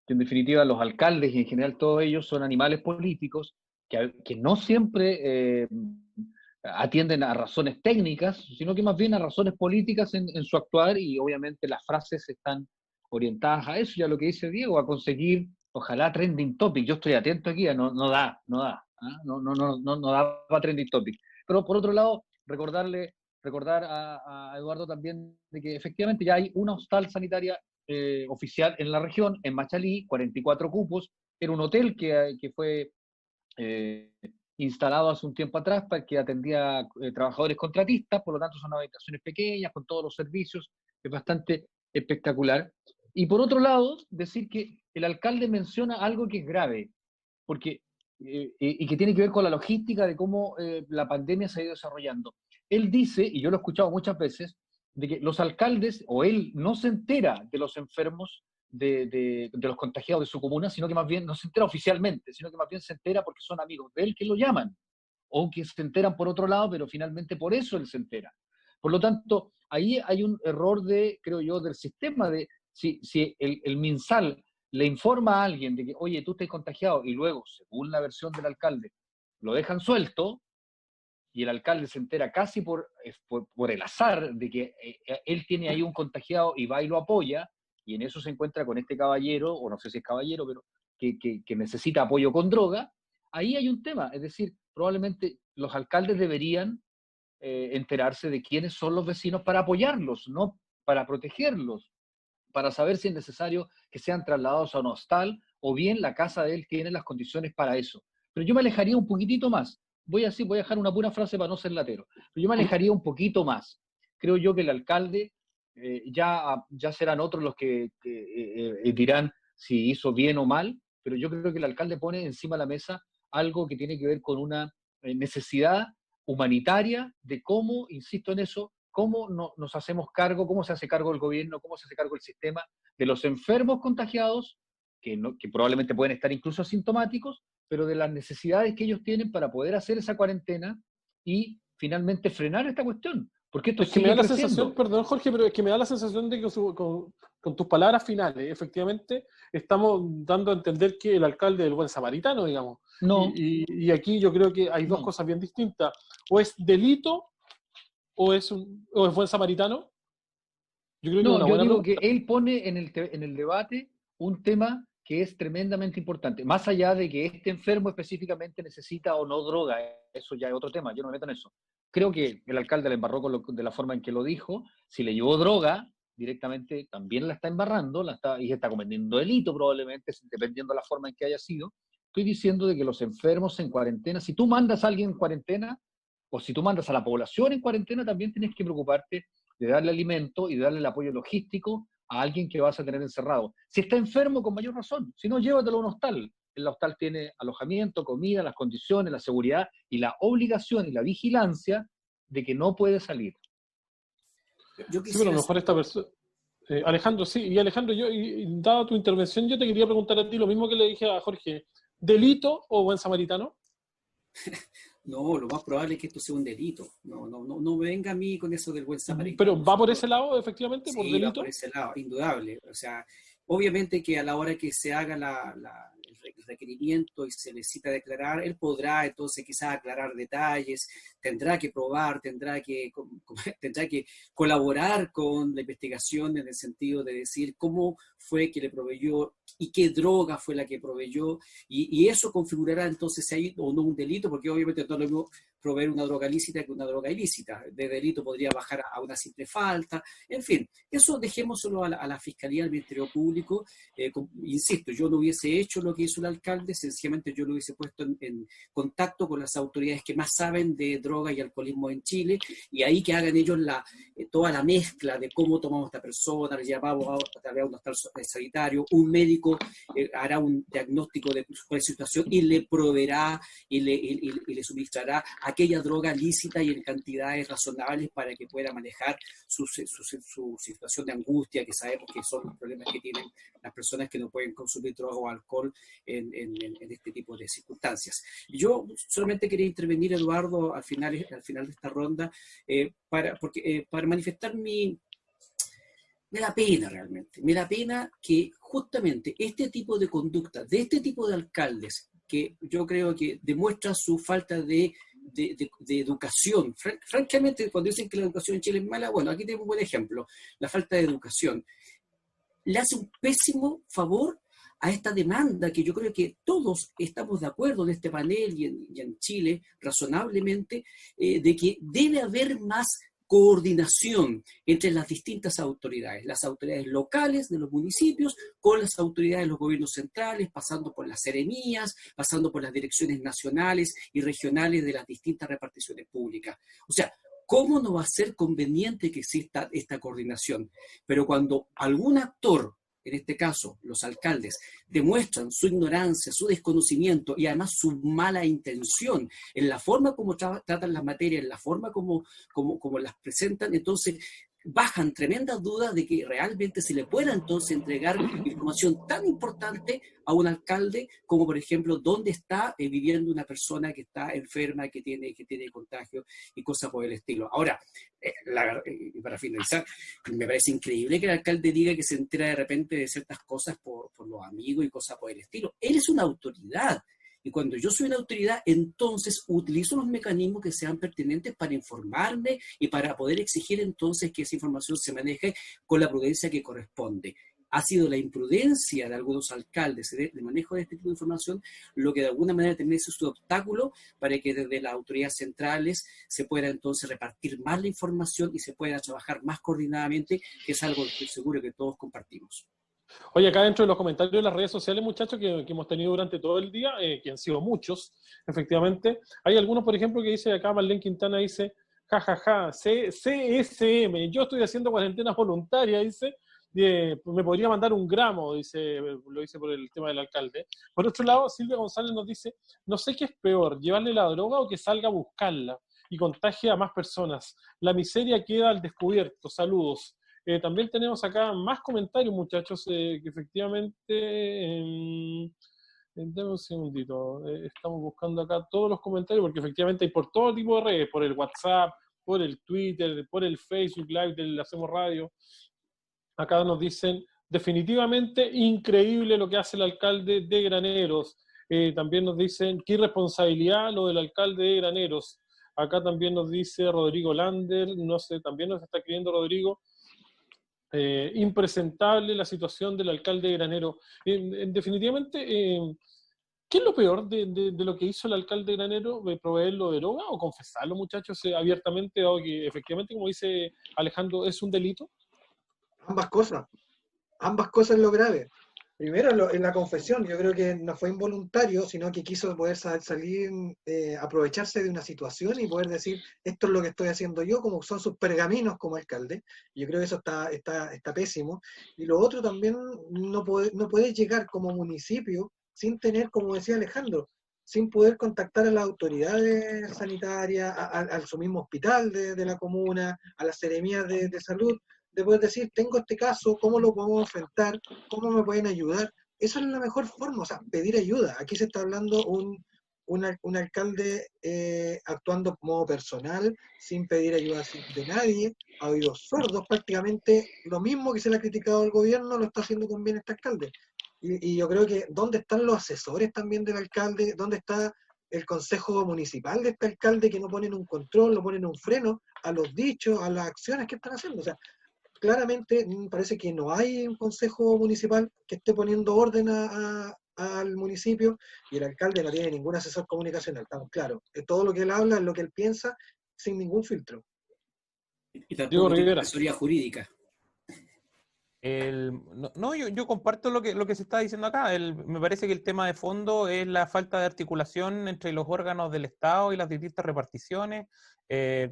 en definitiva los alcaldes y en general todos ellos son animales políticos que no siempre atienden a razones técnicas, sino que más bien a razones políticas en su actuar, y obviamente las frases están orientadas a eso, y a lo que dice Diego, a conseguir, ojalá, trending topic. Yo estoy atento aquí, no da, ¿ah? No da para trending topic. Pero por otro lado, recordar a Eduardo también de que efectivamente ya hay una hostal sanitaria oficial en la región, en Machalí, 44 cupos. Era un hotel que fue instalado hace un tiempo atrás para que atendía trabajadores contratistas, por lo tanto son habitaciones pequeñas con todos los servicios, es bastante espectacular. Y por otro lado, decir que el alcalde menciona algo que es grave, porque y que tiene que ver con la logística de cómo la pandemia se ha ido desarrollando. Él dice, y yo lo he escuchado muchas veces, de que los alcaldes, o él, no se entera de los enfermos, de los contagiados de su comuna, sino que más bien no se entera oficialmente, sino que más bien se entera porque son amigos de él que lo llaman, o que se enteran por otro lado, pero finalmente por eso él se entera. Por lo tanto, ahí hay un error creo yo, del sistema de si el MinSal le informa a alguien de que, oye, tú estás contagiado, y luego, según la versión del alcalde, lo dejan suelto, y el alcalde se entera casi por el azar de que él tiene ahí un contagiado y va y lo apoya, y en eso se encuentra con este caballero, o no sé si es caballero, pero que necesita apoyo con droga. Ahí hay un tema, es decir, probablemente los alcaldes deberían enterarse de quiénes son los vecinos para apoyarlos, no para protegerlos, para saber si es necesario que sean trasladados a un hostal, o bien la casa de él tiene las condiciones para eso. Pero yo me alejaría un poquitito más. Voy a dejar una pura frase para no ser latero, pero yo me alejaría un poquito más. Creo yo que el alcalde, ya serán otros los que dirán si hizo bien o mal, pero yo creo que el alcalde pone encima de la mesa algo que tiene que ver con una necesidad humanitaria de cómo, insisto en eso, cómo nos hacemos cargo, cómo se hace cargo el gobierno, cómo se hace cargo el sistema de los enfermos contagiados, que probablemente pueden estar incluso asintomáticos, pero de las necesidades que ellos tienen para poder hacer esa cuarentena y finalmente frenar esta cuestión. Porque esto
es que me
sigue
da la
creciendo.
sensación, perdón Jorge, pero es que me da la sensación de que con tus palabras finales, efectivamente, estamos dando a entender que el alcalde es el buen samaritano, digamos.
No.
Y aquí yo creo que hay dos cosas bien distintas. O es delito o es buen samaritano. Yo creo que es una buena
digo
pregunta.
que él pone en el debate un tema que es tremendamente importante. Más allá de que este enfermo específicamente necesita o no droga, eso ya es otro tema, yo no me meto en eso. Creo que el alcalde la embarró de la forma en que lo dijo. Si le llevó droga, directamente también la está embarrando, y está cometiendo delito probablemente, dependiendo de la forma en que haya sido. Estoy diciendo de que los enfermos en cuarentena, si tú mandas a alguien en cuarentena, o si tú mandas a la población en cuarentena, también tienes que preocuparte de darle alimento y de darle el apoyo logístico a alguien que vas a tener encerrado. Si está enfermo, con mayor razón. Si no, llévatelo a un hostal. El hostal tiene alojamiento, comida, las condiciones, la seguridad y la obligación y la vigilancia de que no puede salir.
Sí, pero a lo mejor esta persona... Alejandro, sí. Y Alejandro, dada tu intervención, yo te quería preguntar a ti lo mismo que le dije a Jorge. ¿Delito o buen samaritano?
No, lo más probable es que esto sea un delito. No me venga a mí con eso del buen samaritano.
Pero va por ese lado, efectivamente, por
sí,
delito.
Va por ese lado, indudable. O sea, obviamente que a la hora que se haga el requerimiento y se necesita declarar, él podrá entonces quizás aclarar detalles, tendrá que probar, tendrá que colaborar con la investigación en el sentido de decir cómo fue que le proveyó y qué droga fue la que proveyó, y eso configurará entonces si hay o no un delito, porque obviamente no es lo mismo proveer una droga lícita que una droga ilícita. De delito podría bajar a una simple falta. En fin, eso dejémoslo a la Fiscalía, al Ministerio Público. Insisto, yo no hubiese hecho lo que hizo el alcalde, sencillamente yo lo hubiese puesto en contacto con las autoridades que más saben de droga y alcoholismo en Chile, y ahí que hagan ellos toda la mezcla de cómo tomamos a esta persona, le llevamos a un hostal sanitario, un médico hará un diagnóstico de su situación y le proveerá y le suministrará aquella droga lícita y en cantidades razonables para que pueda manejar su situación de angustia, que sabemos que son los problemas que tienen las personas que no pueden consumir droga o alcohol en este tipo de circunstancias. Yo solamente quería intervenir, Eduardo, al final de esta ronda, para manifestar me da pena realmente, me da pena que justamente este tipo de conducta, de este tipo de alcaldes, que yo creo que demuestra su falta de educación. Francamente, cuando dicen que la educación en Chile es mala, bueno, aquí tenemos un buen ejemplo, la falta de educación. Le hace un pésimo favor a esta demanda que yo creo que todos estamos de acuerdo en este panel y en Chile, razonablemente, de que debe haber más coordinación entre las distintas autoridades, las autoridades locales de los municipios con las autoridades de los gobiernos centrales, pasando por las seremías, pasando por las direcciones nacionales y regionales de las distintas reparticiones públicas. O sea, ¿cómo no va a ser conveniente que exista esta coordinación? Pero cuando algún actor, en este caso los alcaldes, demuestran su ignorancia, su desconocimiento y además su mala intención en la forma como tratan las materias, en la forma como las presentan, entonces bajan tremendas dudas de que realmente se le pueda entonces entregar información tan importante a un alcalde como, por ejemplo, dónde está viviendo una persona que está enferma, que tiene contagio y cosas por el estilo. Ahora, para finalizar, me parece increíble que el alcalde diga que se entera de repente de ciertas cosas por los amigos y cosas por el estilo. Él es una autoridad. Y cuando yo soy una autoridad, entonces utilizo los mecanismos que sean pertinentes para informarme y para poder exigir entonces que esa información se maneje con la prudencia que corresponde. Ha sido la imprudencia de algunos alcaldes de manejo de este tipo de información lo que de alguna manera también es un obstáculo para que desde las autoridades centrales se pueda entonces repartir más la información y se pueda trabajar más coordinadamente, que es algo que estoy seguro que todos compartimos.
Oye, acá dentro de los comentarios de las redes sociales, muchachos, que hemos tenido durante todo el día, que han sido muchos, efectivamente, hay algunos, por ejemplo, que dice acá, Marlene Quintana dice, jajaja, CSM, yo estoy haciendo cuarentena voluntaria, dice, me podría mandar 1 gramo, lo dice por el tema del alcalde. Por otro lado, Silvia González nos dice, no sé qué es peor, llevarle la droga o que salga a buscarla. y contagia a más personas. La miseria queda al descubierto. Saludos. También tenemos acá más comentarios, muchachos, que efectivamente... dame un segundito. Estamos buscando acá todos los comentarios, porque efectivamente hay por todo tipo de redes, por el WhatsApp, por el Twitter, por el Facebook Live del Hacemos Radio. Acá nos dicen, definitivamente increíble lo que hace el alcalde de Graneros. También nos dicen, qué irresponsabilidad lo del alcalde de Graneros. Acá también nos dice Rodrigo Lander, no sé, también nos está escribiendo Rodrigo. Impresentable la situación del alcalde de Granero. Definitivamente, ¿qué es lo peor de lo que hizo el alcalde de Granero? ¿Proveerlo de droga o confesarlo, muchachos, abiertamente, dado que efectivamente, como dice Alejandro, es un delito?
Ambas cosas es lo grave. Primero, en la confesión, yo creo que no fue involuntario, sino que quiso poder salir, aprovecharse de una situación y poder decir, esto es lo que estoy haciendo yo, como son sus pergaminos como alcalde. Yo creo que eso está pésimo. Y lo otro también, no puede llegar como municipio sin tener, como decía Alejandro, sin poder contactar a las autoridades sanitarias, a su mismo hospital de la comuna, a las seremías de salud, de poder decir, tengo este caso, ¿cómo lo podemos enfrentar? ¿Cómo me pueden ayudar? Esa es la mejor forma, o sea, pedir ayuda. Aquí se está hablando un alcalde actuando como personal, sin pedir ayuda de nadie, a oídos sordos, prácticamente lo mismo que se le ha criticado al gobierno, lo está haciendo también este alcalde. Y yo creo que, ¿dónde están los asesores también del alcalde? ¿Dónde está el consejo municipal de este alcalde que no ponen un control, no ponen un freno a los dichos, a las acciones que están haciendo? O sea, claramente parece que no hay un consejo municipal que esté poniendo orden al municipio, y el alcalde no tiene ningún asesor comunicacional, estamos claros. Todo lo que él habla es lo que él piensa, sin ningún filtro.
Y tampoco tiene asesoría jurídica.
Yo comparto lo que se está diciendo acá. Me parece que el tema de fondo es la falta de articulación entre los órganos del Estado y las distintas reparticiones.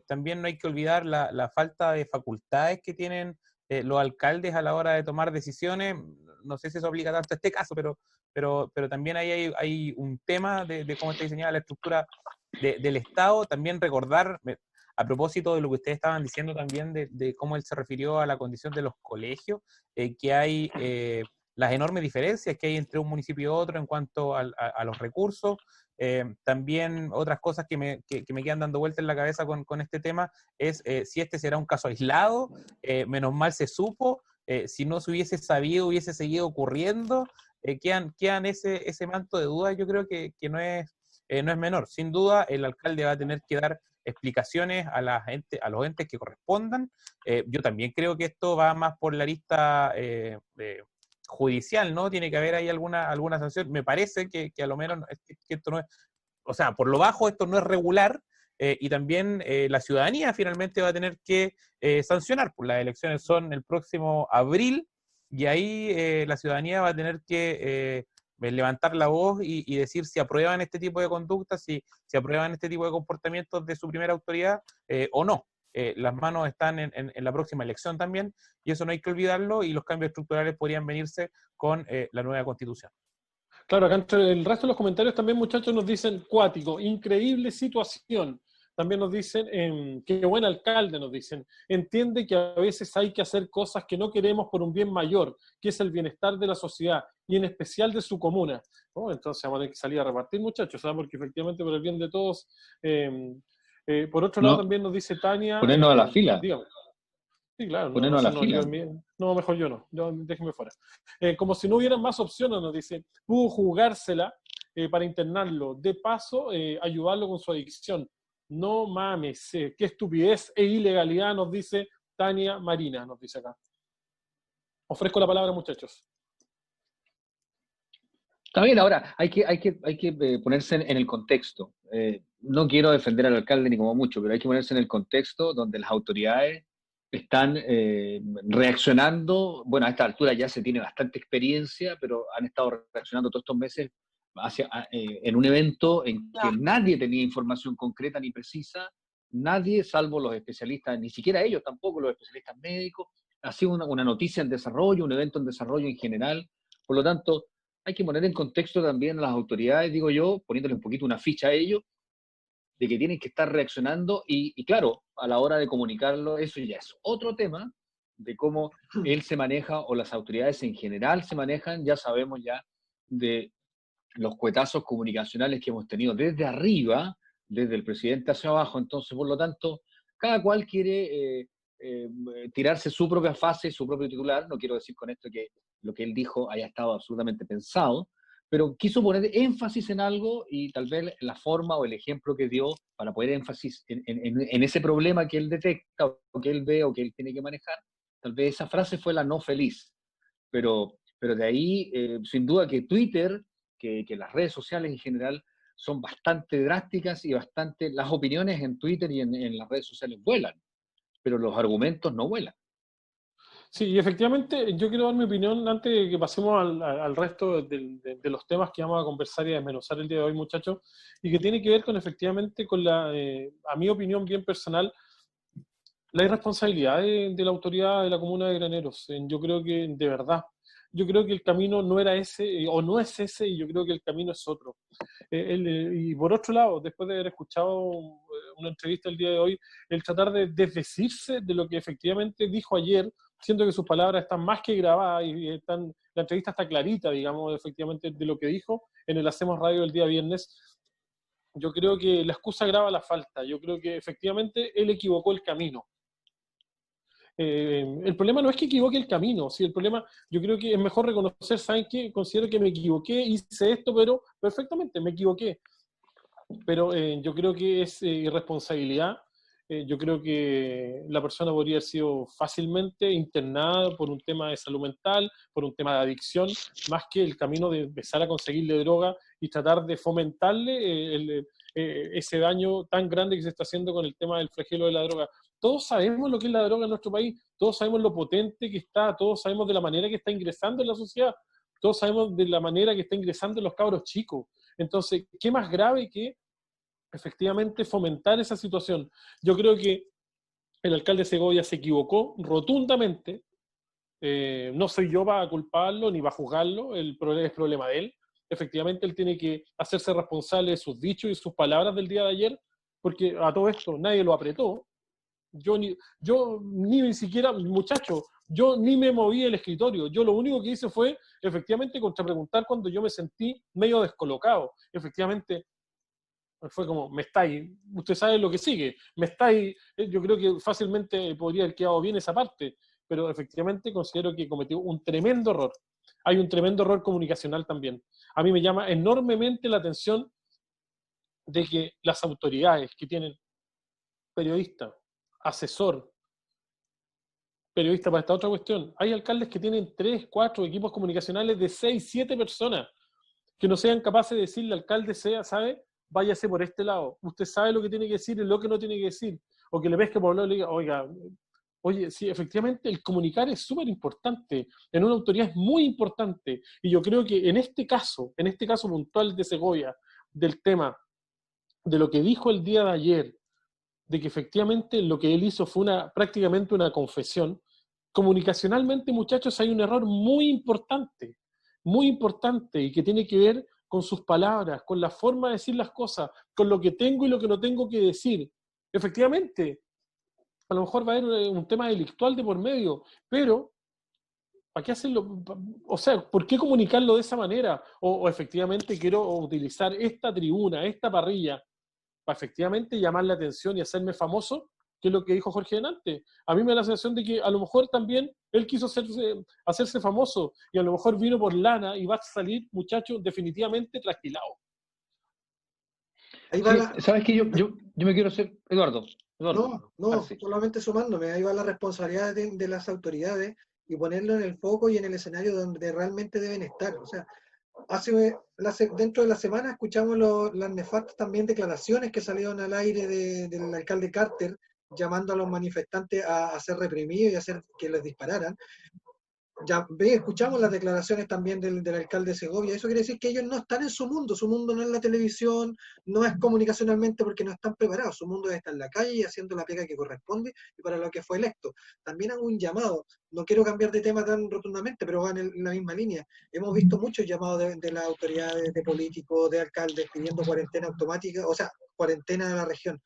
También no hay que olvidar la falta de facultades que tienen los alcaldes a la hora de tomar decisiones. No sé si eso aplica tanto a este caso, pero también ahí hay un tema de cómo está diseñada la estructura del Estado. También recordar, a propósito de lo que ustedes estaban diciendo también de cómo él se refirió a la condición de los colegios, que hay las enormes diferencias que hay entre un municipio y otro en cuanto a los recursos. También otras cosas que me quedan dando vueltas en la cabeza con este tema es si este será un caso aislado, menos mal se supo, si no se hubiese sabido, hubiese seguido ocurriendo, quedan ese manto de dudas. Yo creo que no es menor. Sin duda, el alcalde va a tener que dar explicaciones a los entes que correspondan. Yo también creo que esto va más por la lista judicial, ¿no? Tiene que haber ahí alguna sanción. Me parece que a lo menos que esto no es, o sea, por lo bajo esto no es regular, y también la ciudadanía finalmente va a tener que sancionar, pues las elecciones son el próximo abril, y ahí la ciudadanía va a tener que levantar la voz y decir si aprueban este tipo de conductas, si aprueban este tipo de comportamientos de su primera autoridad o no. Las manos están en la próxima elección también, y eso no hay que olvidarlo, y los cambios estructurales podrían venirse con la nueva Constitución.
Claro, acá entre el resto de los comentarios también, muchachos, nos dicen cuático, increíble situación. También nos dicen, qué buen alcalde, nos dicen, entiende que a veces hay que hacer cosas que no queremos por un bien mayor, que es el bienestar de la sociedad, y en especial de su comuna. ¿No? Entonces vamos a tener que salir a repartir, muchachos, ¿sabes? Porque efectivamente por el bien de todos. Por otro lado también nos dice Tania...
Ponernos a la fila.
Dígame. Sí, claro.
Ponernos a la fila.
No, mejor yo no. Déjeme fuera. Como si no hubieran más opciones, nos dice, pudo jugársela para internarlo. De paso, ayudarlo con su adicción. No mames, qué estupidez e ilegalidad, nos dice Tania Marina, nos dice acá. Ofrezco la palabra, muchachos.
Está bien, ahora hay que ponerse en el contexto. No quiero defender al alcalde ni como mucho, pero hay que ponerse en el contexto donde las autoridades están reaccionando. Bueno, a esta altura ya se tiene bastante experiencia, pero han estado reaccionando todos estos meses en un evento en que nadie tenía información concreta ni precisa, nadie, salvo los especialistas, ni siquiera ellos tampoco, los especialistas médicos. Ha sido una noticia en desarrollo, un evento en desarrollo en general. Por lo tanto, hay que poner en contexto también a las autoridades, digo yo, poniéndole un poquito una ficha a ellos, de que tienen que estar reaccionando y claro, a la hora de comunicarlo, eso ya es otro tema de cómo él se maneja o las autoridades en general se manejan. Ya sabemos ya de los cuetazos comunicacionales que hemos tenido desde arriba, desde el presidente hacia abajo. Entonces, por lo tanto, cada cual quiere tirarse su propia fase, su propio titular. No quiero decir con esto que lo que él dijo haya estado absolutamente pensado, pero quiso poner énfasis en algo y tal vez la forma o el ejemplo que dio para poner énfasis en ese problema que él detecta o que él ve o que él tiene que manejar. Tal vez esa frase fue la no feliz, pero de ahí, sin duda que Twitter, que las redes sociales en general son bastante drásticas y bastante, las opiniones en Twitter y en las redes sociales vuelan, pero los argumentos no vuelan.
Sí, y efectivamente yo quiero dar mi opinión antes de que pasemos al resto de los temas que vamos a conversar y a desmenuzar el día de hoy, muchachos, y que tiene que ver con efectivamente con la, a mi opinión bien personal, la irresponsabilidad de la autoridad de la comuna de Graneros. Yo creo que, de verdad, yo creo que el camino no era ese, o no es ese, y yo creo que el camino es otro. Y por otro lado, después de haber escuchado una entrevista el día de hoy, el tratar de desdecirse de lo que efectivamente dijo ayer, siento que sus palabras están más que grabadas y la entrevista está clarita, digamos, efectivamente de lo que dijo en el Hacemos Radio el día viernes. Yo creo que la excusa agrava la falta. Yo creo que efectivamente él equivocó el camino. El problema no es que equivoque el camino, ¿sí? El problema, yo creo que es mejor reconocer, ¿saben qué? Considero que me equivoqué, hice esto, pero perfectamente, me equivoqué. Pero yo creo que es irresponsabilidad. Yo creo que la persona podría haber sido fácilmente internada por un tema de salud mental, por un tema de adicción, más que el camino de empezar a conseguirle droga y tratar de fomentarle ese daño tan grande que se está haciendo con el tema del flagelo de la droga. Todos sabemos lo que es la droga en nuestro país, todos sabemos lo potente que está, todos sabemos de la manera que está ingresando en la sociedad, todos sabemos de la manera que está ingresando en los cabros chicos. Entonces, ¿qué más grave que efectivamente fomentar esa situación? Yo creo que el alcalde Segovia se equivocó rotundamente. No soy yo para culparlo ni para juzgarlo, el problema es problema de él. Efectivamente, él tiene que hacerse responsable de sus dichos y sus palabras del día de ayer, porque a todo esto nadie lo apretó. Yo ni siquiera, muchacho, yo ni me moví del escritorio. Yo lo único que hice fue, efectivamente, contrapreguntar cuando yo me sentí medio descolocado. Efectivamente, fue como, usted sabe lo que sigue, yo creo que fácilmente podría haber quedado bien esa parte, pero efectivamente considero que cometió un tremendo error. Hay un tremendo error comunicacional también. A mí me llama enormemente la atención de que las autoridades que tienen periodista, asesor, periodista para esta otra cuestión, hay alcaldes que tienen 3, 4 equipos comunicacionales de 6, 7 personas que no sean capaces de decirle al alcalde, ¿sabe? Váyase por este lado. Usted sabe lo que tiene que decir y lo que no tiene que decir. O que le pesque por un lado y le diga, oye, sí, efectivamente el comunicar es súper importante. En una autoridad es muy importante. Y yo creo que en este caso puntual de Segovia, del tema, de lo que dijo el día de ayer, de que efectivamente lo que él hizo fue prácticamente una confesión, comunicacionalmente, muchachos, hay un error muy importante, y que tiene que ver con sus palabras, con la forma de decir las cosas, con lo que tengo y lo que no tengo que decir. Efectivamente, a lo mejor va a haber un tema delictual de por medio, pero ¿para qué hacerlo? O sea, ¿por qué comunicarlo de esa manera? O efectivamente quiero utilizar esta tribuna, esta parrilla, para efectivamente llamar la atención y hacerme famoso, que es lo que dijo Jorge delante. A mí me da la sensación de que a lo mejor también él quiso hacerse famoso y a lo mejor vino por lana y va a salir, muchacho, definitivamente trasquilado.
Sí, ¿sabes qué? Yo me quiero hacer... Eduardo.
No, solamente sumándome, ahí va la responsabilidad de las autoridades y ponerlo en el foco y en el escenario donde realmente deben estar. O sea, dentro de la semana escuchamos las nefastas también declaraciones que salieron al aire del alcalde Carter, llamando a los manifestantes a ser reprimidos y a hacer que les dispararan. Escuchamos las declaraciones también del alcalde de Segovia. Eso quiere decir que ellos no están en su mundo no es la televisión, no es comunicacionalmente porque no están preparados, su mundo está en la calle y haciendo la pega que corresponde y para lo que fue electo. También hago un llamado, no quiero cambiar de tema tan rotundamente, pero va en la misma línea. Hemos visto muchos llamados de las autoridades, de políticos, de alcaldes pidiendo cuarentena automática, o sea, cuarentena de la región.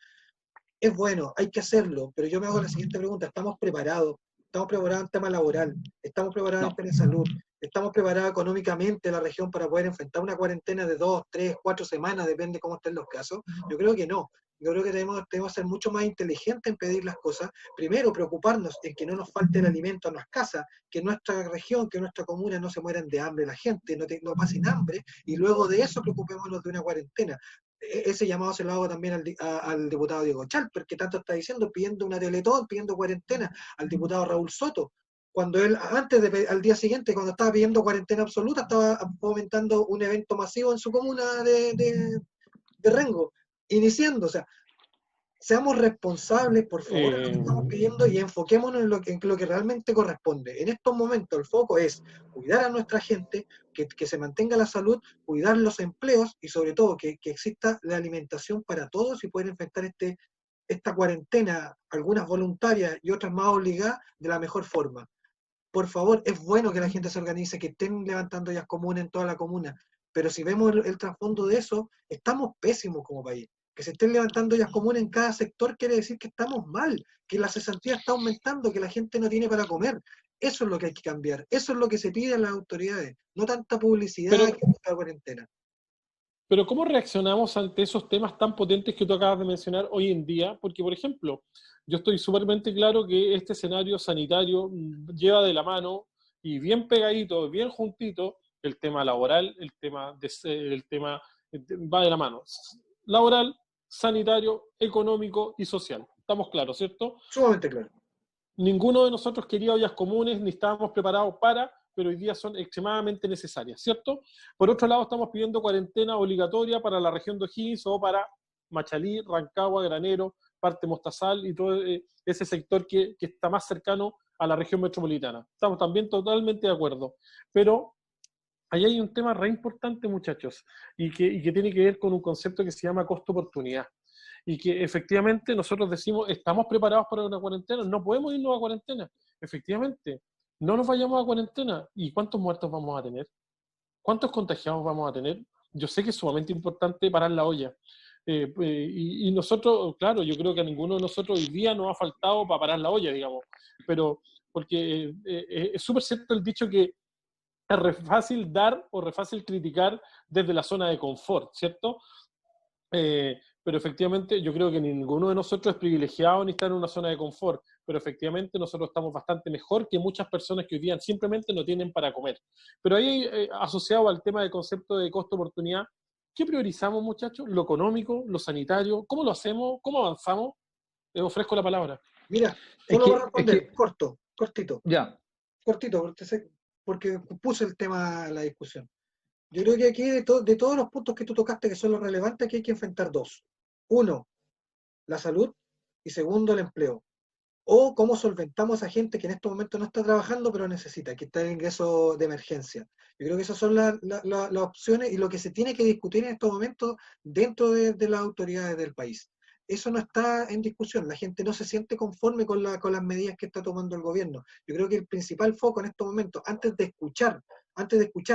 Es bueno, hay que hacerlo, pero yo me hago la siguiente pregunta: ¿estamos preparados? ¿Estamos preparados en tema laboral? ¿Estamos preparados en tema de salud? ¿Estamos preparados económicamente la región para poder enfrentar una cuarentena de 2, 3, 4 semanas, depende cómo estén los casos? Yo creo que no. Yo creo que debemos ser mucho más inteligentes en pedir las cosas. Primero, preocuparnos en que no nos falte el alimento a las casas, que nuestra región, que nuestra comuna no se mueran de hambre la gente, no pasen hambre, y luego de eso preocupémonos de una cuarentena. Ese llamado se lo hago también al diputado Diego Chalper, que tanto está diciendo, pidiendo una Teletón, pidiendo cuarentena, al diputado Raúl Soto, cuando él, al día siguiente, cuando estaba pidiendo cuarentena absoluta, estaba fomentando un evento masivo en su comuna de Rengo, iniciando. O sea, seamos responsables, por favor, en lo que estamos pidiendo, y enfoquémonos en lo que realmente corresponde. En estos momentos el foco es cuidar a nuestra gente, que se mantenga la salud, cuidar los empleos y sobre todo que exista la alimentación para todos y poder enfrentar esta cuarentena, algunas voluntarias y otras más obligadas, de la mejor forma. Por favor, es bueno que la gente se organice, que estén levantando ollas comunes en toda la comuna, pero si vemos el trasfondo de eso, estamos pésimos como país. Que se estén levantando ollas comunes en cada sector quiere decir que estamos mal, que la cesantía está aumentando, que la gente no tiene para comer. Eso es lo que hay que cambiar, eso es lo que se pide a las autoridades, no tanta publicidad que esta cuarentena.
Pero ¿cómo reaccionamos ante esos temas tan potentes que tú acabas de mencionar hoy en día? Porque, por ejemplo, yo estoy súpermente claro que este escenario sanitario lleva de la mano y bien pegadito, bien juntito, el tema laboral, el tema va de la mano. Laboral, sanitario, económico y social. Estamos claros, ¿cierto?
Sumamente claro.
Ninguno de nosotros quería ollas comunes ni estábamos preparados para, pero hoy día son extremadamente necesarias, ¿cierto? Por otro lado, estamos pidiendo cuarentena obligatoria para la región de O'Higgins o para Machalí, Rancagua, Granero, parte Mostazal y todo ese sector que está más cercano a la región metropolitana. Estamos también totalmente de acuerdo. Pero ahí hay un tema re importante, muchachos, y que tiene que ver con un concepto que se llama costo-oportunidad. Y que efectivamente nosotros decimos, ¿estamos preparados para una cuarentena? No podemos irnos a cuarentena. Efectivamente, no nos vayamos a cuarentena. ¿Y cuántos muertos vamos a tener? ¿Cuántos contagiados vamos a tener? Yo sé que es sumamente importante parar la olla. Y nosotros, claro, yo creo que a ninguno de nosotros hoy día nos ha faltado para parar la olla, digamos. Pero porque es súper cierto el dicho que es re fácil dar o re fácil criticar desde la zona de confort, ¿cierto? Pero efectivamente yo creo que ninguno de nosotros es privilegiado ni está en una zona de confort, pero efectivamente nosotros estamos bastante mejor que muchas personas que hoy día simplemente no tienen para comer. Pero ahí, asociado al tema del concepto de costo-oportunidad, ¿qué priorizamos, muchachos? ¿Lo económico, lo sanitario? ¿Cómo lo hacemos? ¿Cómo avanzamos? Les ofrezco la palabra.
Mira, solo voy a responder, cortito.
Ya.
Cortito, porque puse el tema a la discusión. Yo creo que aquí de todos los puntos que tú tocaste, que son los relevantes, aquí hay que enfrentar dos. Uno, la salud, y segundo, el empleo. O cómo solventamos a gente que en estos momentos no está trabajando, pero necesita, que está en ingreso de emergencia. Yo creo que esas son las opciones y lo que se tiene que discutir en estos momentos dentro de las autoridades del país. Eso no está en discusión, la gente no se siente conforme con las medidas que está tomando el gobierno. Yo creo que el principal foco en estos momentos, antes de escuchar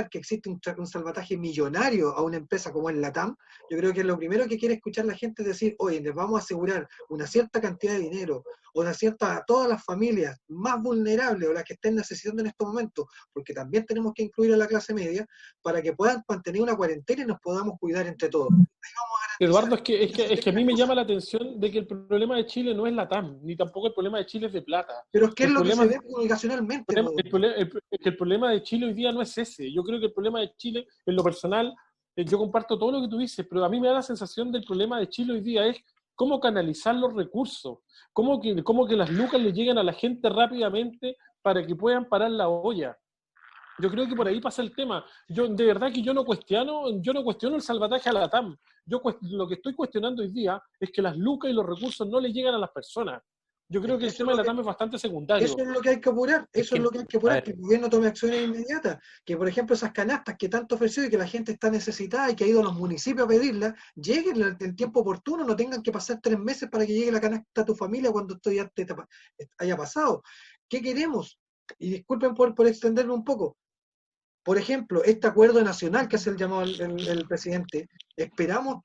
que existe un salvataje millonario a una empresa como el LATAM, yo creo que lo primero que quiere escuchar la gente es decir, oye, les vamos a asegurar una cierta cantidad de dinero, o a todas las familias más vulnerables o las que estén necesitando en estos momentos, porque también tenemos que incluir a la clase media, para que puedan mantener una cuarentena y nos podamos cuidar entre todos.
Eduardo, es que a mí me llama la atención de que el problema de Chile no es la TAM, ni tampoco el problema de Chile es de plata.
Pero es que es lo que se ve comunicacionalmente.
El problema de Chile hoy día no es ese. Yo creo que el problema de Chile, en lo personal, yo comparto todo lo que tú dices, pero a mí me da la sensación del problema de Chile hoy día es cómo canalizar los recursos, cómo que las lucas le lleguen a la gente rápidamente para que puedan parar la olla. Yo creo que por ahí pasa el tema. De verdad que yo no cuestiono el salvataje a la TAM. Lo que estoy cuestionando hoy día es que las lucas y los recursos no le llegan a las personas. Yo creo que el tema de la TAM es bastante secundario.
Eso es lo que hay que apurar, que el gobierno tome acciones inmediatas. Que, por ejemplo, esas canastas que tanto ofreció y que la gente está necesitada y que ha ido a los municipios a pedirlas, lleguen en tiempo oportuno, no tengan que pasar 3 meses para que llegue la canasta a tu familia cuando esto ya haya pasado. ¿Qué queremos? Y disculpen por extenderme un poco. Por ejemplo, este acuerdo nacional que hace el llamado el presidente, esperamos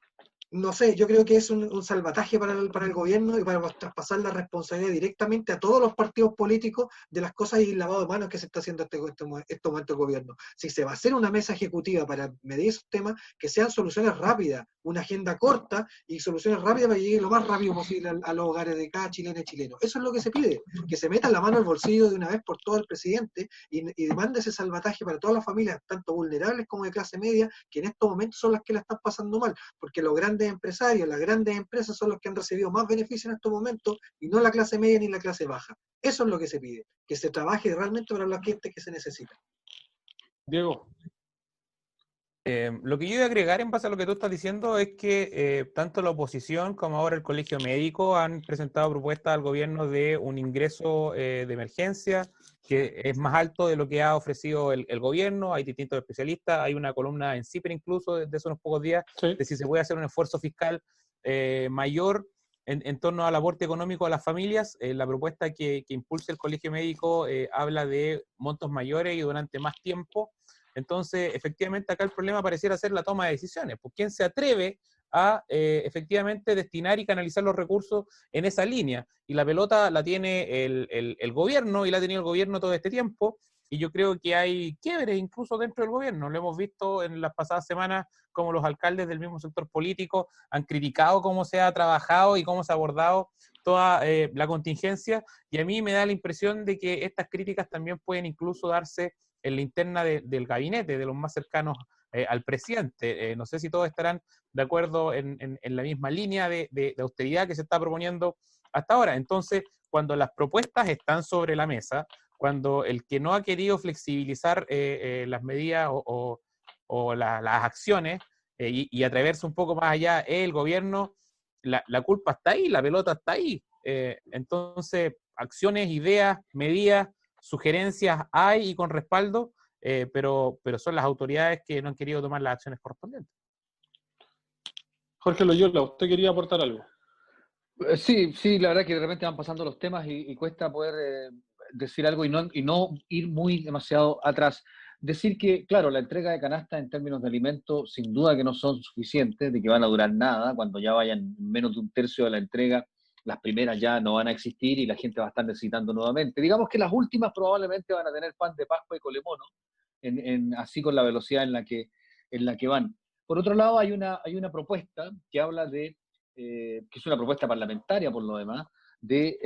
no sé, yo creo que es un salvataje para el gobierno y para traspasar la responsabilidad directamente a todos los partidos políticos de las cosas y lavado de manos que se está haciendo este momento el gobierno. Si se va a hacer una mesa ejecutiva para medir esos temas, que sean soluciones rápidas, una agenda corta y soluciones rápidas para que llegue lo más rápido posible a los hogares de cada chileno y chileno. Eso es lo que se pide, que se meta la mano al bolsillo de una vez por todo el presidente y demanda ese salvataje para todas las familias, tanto vulnerables como de clase media, que en estos momentos son las que la están pasando mal, porque los grandes empresarios, las grandes empresas son los que han recibido más beneficios en estos momentos y no la clase media ni la clase baja. Eso es lo que se pide, que se trabaje realmente para la gente que se necesita.
Diego.
Lo que yo voy a agregar en base a lo que tú estás diciendo es que tanto la oposición como ahora el Colegio Médico han presentado propuestas al gobierno de un ingreso de emergencia que es más alto de lo que ha ofrecido el gobierno. Hay distintos especialistas, hay una columna en CIPER incluso desde hace unos pocos días,
Sí.
de si se puede hacer un esfuerzo fiscal mayor en torno al aporte económico a las familias. La propuesta que impulsa el Colegio Médico habla de montos mayores y durante más tiempo. Entonces, efectivamente, acá el problema pareciera ser la toma de decisiones. Pues, ¿quién se atreve a efectivamente destinar y canalizar los recursos en esa línea? Y la pelota la tiene el gobierno, y la ha tenido el gobierno todo este tiempo, y yo creo que hay quiebres incluso dentro del gobierno. Lo hemos visto en las pasadas semanas, como los alcaldes del mismo sector político han criticado cómo se ha trabajado y cómo se ha abordado toda la contingencia, y a mí me da la impresión de que estas críticas también pueden incluso darse en la interna del gabinete, de los más cercanos al presidente. No sé si todos estarán de acuerdo en la misma línea de austeridad que se está proponiendo hasta ahora. Entonces, cuando las propuestas están sobre la mesa, cuando el que no ha querido flexibilizar las medidas o las acciones y atreverse un poco más allá es el gobierno, la culpa está ahí, la pelota está ahí. Entonces, acciones, ideas, medidas, sugerencias hay y con respaldo, pero son las autoridades que no han querido tomar las acciones correspondientes.
Jorge Loyola, ¿usted quería aportar algo?
Sí, la verdad que de repente van pasando los temas y cuesta poder decir algo y no ir muy demasiado atrás. Decir que, claro, la entrega de canastas en términos de alimentos sin duda que no son suficientes, de que van a durar nada, cuando ya vayan menos de un tercio de la entrega, las primeras ya no van a existir y la gente va a estar necesitando nuevamente. Digamos que las últimas probablemente van a tener pan de Pascua y colemono, así con la velocidad en la que van. Por otro lado, hay una propuesta que habla de, que es una propuesta parlamentaria por lo demás, de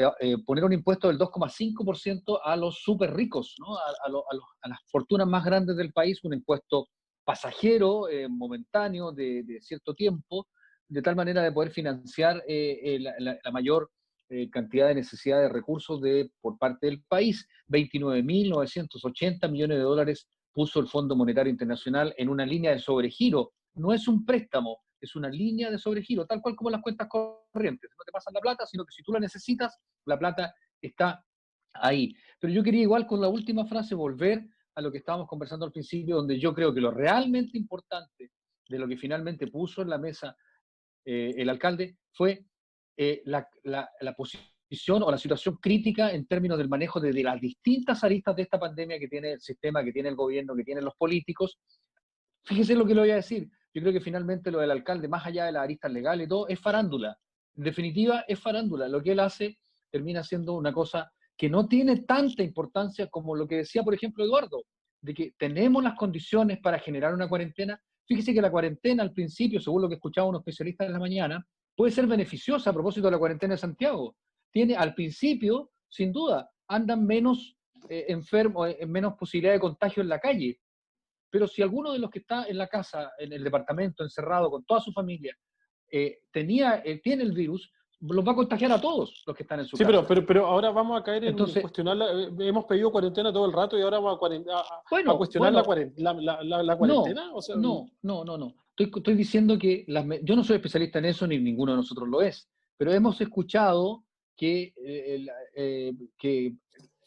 poner un impuesto del 2,5% a los súper ricos, ¿no? a las fortunas más grandes del país, un impuesto pasajero, momentáneo, de cierto tiempo, de tal manera de poder financiar la mayor cantidad de necesidad de recursos por parte del país. 29.980 millones de dólares puso el Fondo Monetario Internacional en una línea de sobregiro. No es un préstamo, es una línea de sobregiro, tal cual como las cuentas corrientes. No te pasan la plata, sino que si tú la necesitas, la plata está ahí. Pero yo quería igual con la última frase volver a lo que estábamos conversando al principio, donde yo creo que lo realmente importante de lo que finalmente puso en la mesa el alcalde fue la posición o la situación crítica en términos del manejo de las distintas aristas de esta pandemia que tiene el sistema, que tiene el gobierno, que tienen los políticos. Fíjese lo que le voy a decir. Yo creo que finalmente lo del alcalde, más allá de las aristas legales y todo, es farándula. En definitiva, es farándula. Lo que él hace termina siendo una cosa que no tiene tanta importancia como lo que decía, por ejemplo, Eduardo, de que tenemos las condiciones para generar una cuarentena. Fíjese que la cuarentena al principio, según lo que escuchaba unos especialistas en la mañana, puede ser beneficiosa a propósito de la cuarentena de Santiago. Tiene al principio, sin duda, andan menos enfermos, menos posibilidad de contagio en la calle. Pero si alguno de los que está en la casa, en el departamento, encerrado con toda su familia, tiene el virus, los va a contagiar a todos los que están en su casa.
Sí, pero ahora vamos a caer en cuestionar, hemos pedido cuarentena todo el rato y ahora vamos a cuestionar la cuarentena. O sea,
no. Estoy diciendo que yo no soy especialista en eso, ni ninguno de nosotros lo es, pero hemos escuchado que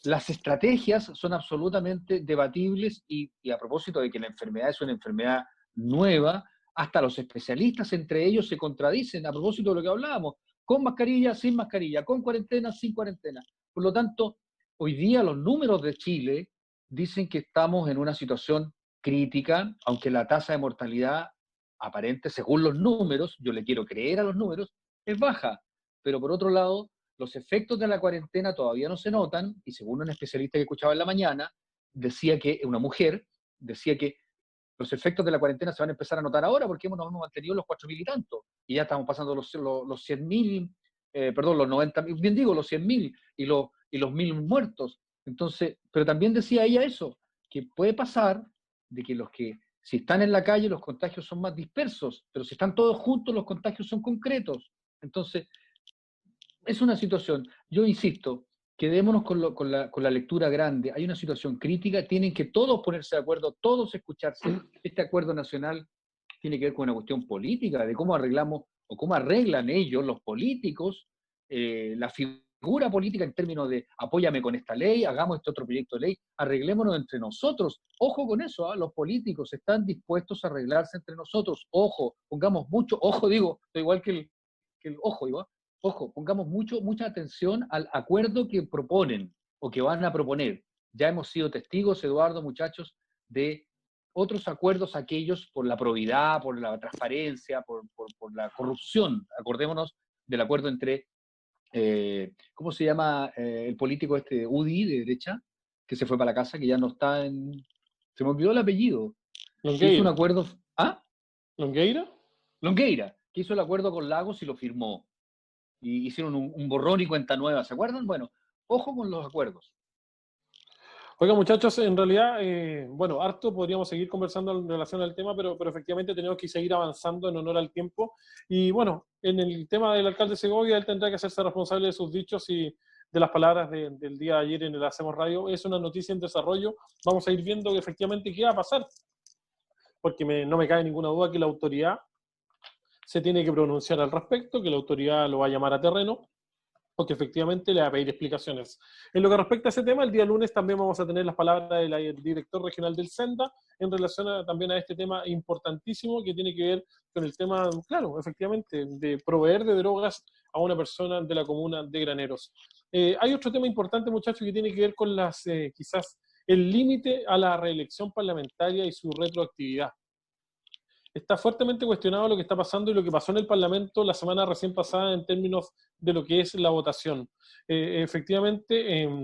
las estrategias son absolutamente debatibles y a propósito de que la enfermedad es una enfermedad nueva, hasta los especialistas entre ellos se contradicen a propósito de lo que hablábamos, con mascarilla, sin mascarilla, con cuarentena, sin cuarentena. Por lo tanto, hoy día los números de Chile dicen que estamos en una situación crítica, aunque la tasa de mortalidad aparente, según los números, yo le quiero creer a los números, es baja. Pero por otro lado, los efectos de la cuarentena todavía no se notan, y según un especialista que escuchaba en la mañana, una mujer, decía que los efectos de la cuarentena se van a empezar a notar ahora porque nos hemos mantenido los 4.000 y tanto, y ya estamos pasando los 100.000, perdón, los 90.000, bien digo, los 100.000 y los 1.000 muertos. Entonces, pero también decía ella eso, que puede pasar de que si están en la calle los contagios son más dispersos, pero si están todos juntos los contagios son concretos. Entonces, es una situación, yo insisto, quedémonos con la lectura grande. Hay una situación crítica, tienen que todos ponerse de acuerdo, todos escucharse. Este acuerdo nacional tiene que ver con una cuestión política, de cómo arreglamos o cómo arreglan ellos, los políticos, la figura política en términos de apóyame con esta ley, hagamos este otro proyecto de ley, arreglémonos entre nosotros. Ojo con eso, los políticos están dispuestos a arreglarse entre nosotros. Ojo, pongamos mucho, ojo digo, igual que el ojo, igual. Ojo, pongamos mucha atención al acuerdo que proponen o que van a proponer. Ya hemos sido testigos, Eduardo, muchachos, de otros acuerdos, aquellos por la probidad, por la transparencia, por la corrupción. Acordémonos del acuerdo entre, ¿cómo se llama el político UDI de derecha? Que se fue para la casa, que ya no está en... Se me olvidó el apellido.
Longueira.
Hizo un acuerdo... ¿Ah?
¿Longueira?
Longueira, que hizo el acuerdo con Lagos y lo firmó. Y hicieron un borrón y cuenta nueva, ¿se acuerdan? Bueno, ojo con los acuerdos.
Oiga, muchachos, en realidad, bueno, harto podríamos seguir conversando en relación al tema, pero efectivamente tenemos que seguir avanzando en honor al tiempo. Y bueno, en el tema del alcalde Segovia, él tendrá que hacerse responsable de sus dichos y de las palabras del día de ayer en el Hacemos Radio. Es una noticia en desarrollo. Vamos a ir viendo efectivamente qué va a pasar, porque no me cabe ninguna duda que la autoridad se tiene que pronunciar al respecto, que la autoridad lo va a llamar a terreno, o que efectivamente le va a pedir explicaciones. En lo que respecta a ese tema, el día lunes también vamos a tener las palabras del director regional del Senda en relación también a este tema importantísimo que tiene que ver con el tema, claro, efectivamente, de proveer de drogas a una persona de la comuna de Graneros. Hay otro tema importante, muchachos, que tiene que ver con quizás el límite a la reelección parlamentaria y su retroactividad. Está fuertemente cuestionado lo que está pasando y lo que pasó en el Parlamento la semana recién pasada en términos de lo que es la votación. Efectivamente,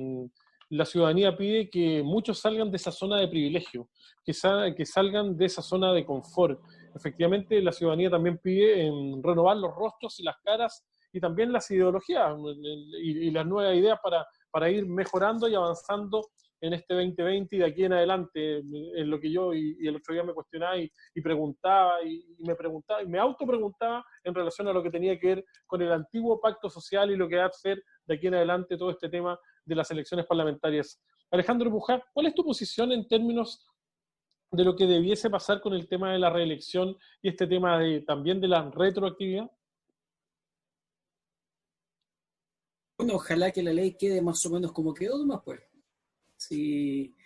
la ciudadanía pide que muchos salgan de esa zona de privilegio, que salgan de esa zona de confort. Efectivamente, la ciudadanía también pide renovar los rostros y las caras y también las ideologías y las nuevas ideas para ir mejorando y avanzando en este 2020 y de aquí en adelante, en lo que yo y el otro día me cuestionaba y preguntaba y me autopreguntaba en relación a lo que tenía que ver con el antiguo pacto social y lo que va a hacer de aquí en adelante todo este tema de las elecciones parlamentarias. Alejandro Pujá, ¿cuál es tu posición en términos de lo que debiese pasar con el tema de la reelección y este tema también de la retroactividad?
Bueno, ojalá que la ley quede más o menos como quedó nomás, pues. Sí.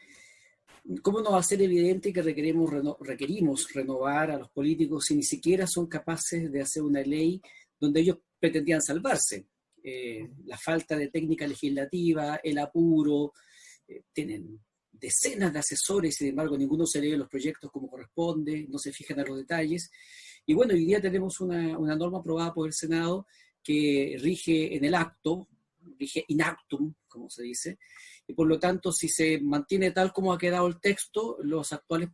¿Cómo no va a ser evidente que requerimos renovar a los políticos si ni siquiera son capaces de hacer una ley donde ellos pretendían salvarse? La falta de técnica legislativa, el apuro, tienen decenas de asesores y sin embargo ninguno se lee los proyectos como corresponde, no se fijan en los detalles. Y bueno, hoy día tenemos una norma aprobada por el Senado que rige en el acto, rige in actum, como se dice, y por lo tanto, si se mantiene tal como ha quedado el texto, los actuales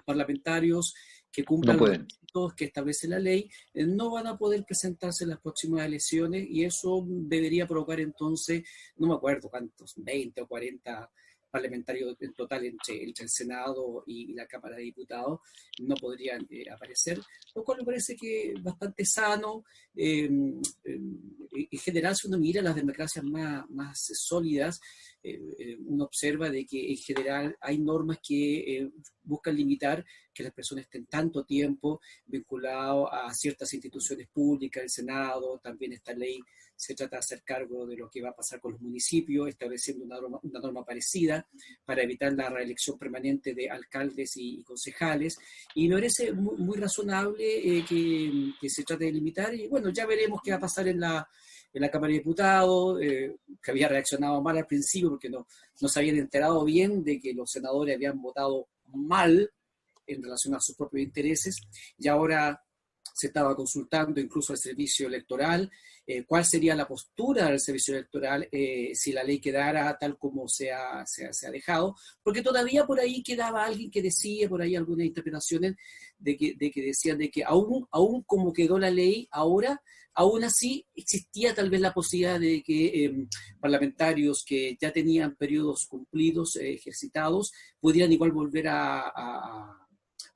parlamentarios que cumplan los requisitos que establece la ley no van a poder presentarse en las próximas elecciones y eso debería provocar entonces, no me acuerdo cuántos, 20 o 40 parlamentarios en total entre el Senado y la Cámara de Diputados no podrían aparecer, lo cual me parece que es bastante sano. En general, si uno mira las democracias más sólidas, uno observa de que en general hay normas que buscan limitar que las personas estén tanto tiempo vinculadas a ciertas instituciones públicas, el Senado, también esta ley se trata de hacer cargo de lo que va a pasar con los municipios, estableciendo una norma parecida para evitar la reelección permanente de alcaldes y concejales, y me parece muy razonable que se trate de limitar, y bueno, ya veremos qué va a pasar en la Cámara de Diputados, que había reaccionado mal al principio porque no se habían enterado bien de que los senadores habían votado mal en relación a sus propios intereses, y ahora se estaba consultando incluso al servicio electoral, cuál sería la postura del servicio electoral si la ley quedara tal como se ha dejado, porque todavía por ahí quedaba alguien que decía, por ahí algunas interpretaciones de que decían de que aún como quedó la ley ahora, aún así existía tal vez la posibilidad de que parlamentarios que ya tenían periodos cumplidos, ejercitados, pudieran igual volver a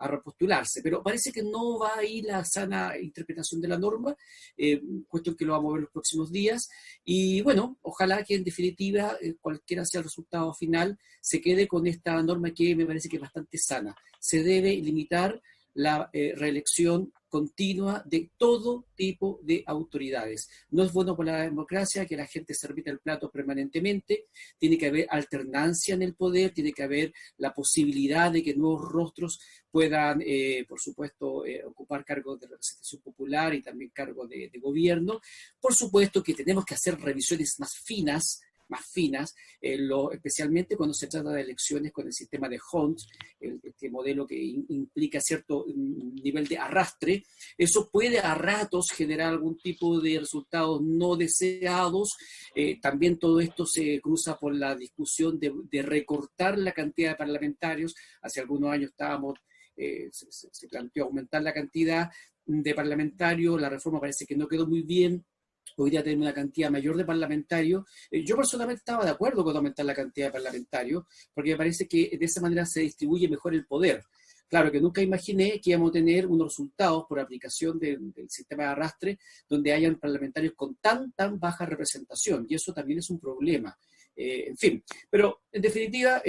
repostularse, pero parece que no va ahí la sana interpretación de la norma, cuestión que lo vamos a ver los próximos días, y bueno, ojalá que en definitiva, cualquiera sea el resultado final, se quede con esta norma que me parece que es bastante sana. Se debe limitar la reelección continua de todo tipo de autoridades. No es bueno para la democracia que la gente se repita el plato permanentemente, tiene que haber alternancia en el poder, tiene que haber la posibilidad de que nuevos rostros puedan, por supuesto, ocupar cargos de representación popular y también cargos de gobierno. Por supuesto que tenemos que hacer revisiones más finas, especialmente cuando se trata de elecciones con el sistema de Hunt, este modelo que implica cierto nivel de arrastre. Eso puede a ratos generar algún tipo de resultados no deseados. También todo esto se cruza por la discusión de recortar la cantidad de parlamentarios. Hace algunos años se planteó aumentar la cantidad de parlamentarios, la reforma parece que no quedó muy bien. Hoy día tenemos una cantidad mayor de parlamentarios. Yo personalmente estaba de acuerdo con aumentar la cantidad de parlamentarios, porque me parece que de esa manera se distribuye mejor el poder. Claro que nunca imaginé que íbamos a tener unos resultados por aplicación del sistema de arrastre donde hayan parlamentarios con tan baja representación, y eso también es un problema. En fin, pero en definitiva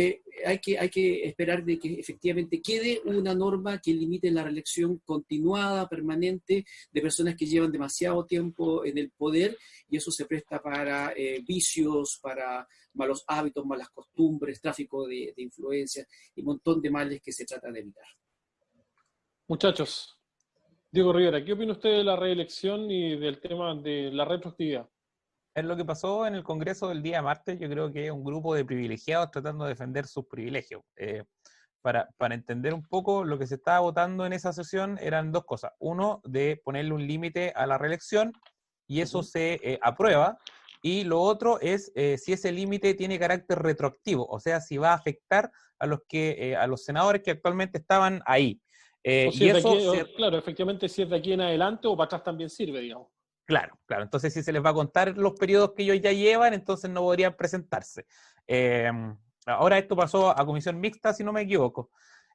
hay que esperar de que efectivamente quede una norma que limite la reelección continuada, permanente, de personas que llevan demasiado tiempo en el poder, y eso se presta para vicios, para malos hábitos, malas costumbres, tráfico de influencias y un montón de males que se trata de evitar.
Muchachos, Diego Rivera, ¿qué opina usted de la reelección y del tema de la retroactividad?
En lo que pasó en el Congreso del día martes, yo creo que es un grupo de privilegiados tratando de defender sus privilegios. Para entender un poco lo que se estaba votando en esa sesión eran dos cosas. Uno, de ponerle un límite a la reelección, y eso se aprueba. Y lo otro es si ese límite tiene carácter retroactivo, o sea, si va a afectar a los senadores que actualmente estaban ahí.
Si es de aquí, claro, efectivamente, si es de aquí en adelante o para atrás también sirve, digamos.
Claro. Entonces, si se les va a contar los periodos que ellos ya llevan, entonces no podrían presentarse. Ahora esto pasó a comisión mixta, si no me equivoco.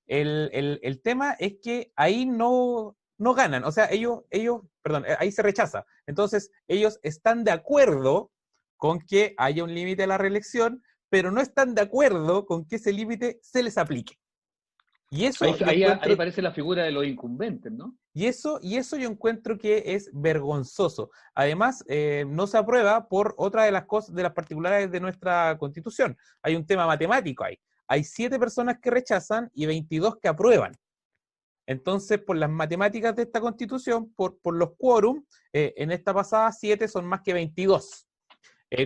El tema es que ahí no ganan, o sea, ahí se rechaza. Entonces, ellos están de acuerdo con que haya un límite a la reelección, pero no están de acuerdo con que ese límite se les aplique. Y eso
ahí aparece la figura de los incumbentes, ¿no?
Y eso yo encuentro que es vergonzoso. Además, no se aprueba por otra de las cosas, de las particularidades de nuestra Constitución. Hay un tema matemático ahí. Hay 7 personas que rechazan y 22 que aprueban. Entonces, por las matemáticas de esta Constitución, por los quórum, en esta pasada 7 son más que 22.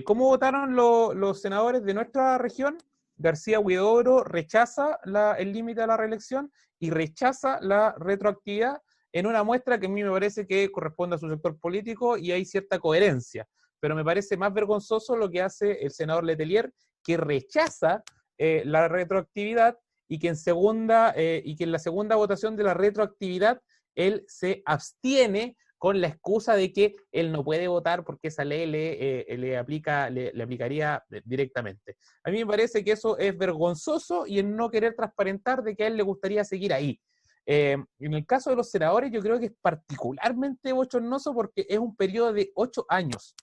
¿Cómo votaron los senadores de nuestra región? García Huidobro rechaza el límite a la reelección y rechaza la retroactividad en una muestra que a mí me parece que corresponde a su sector político y hay cierta coherencia. Pero me parece más vergonzoso lo que hace el senador Letelier, que rechaza la retroactividad y que en la segunda votación de la retroactividad él se abstiene con la excusa de que él no puede votar porque esa ley le aplicaría directamente. A mí me parece que eso es vergonzoso y en no querer transparentar de que a él le gustaría seguir ahí. En el caso de los senadores, yo creo que es particularmente bochornoso porque es un periodo de 8 años.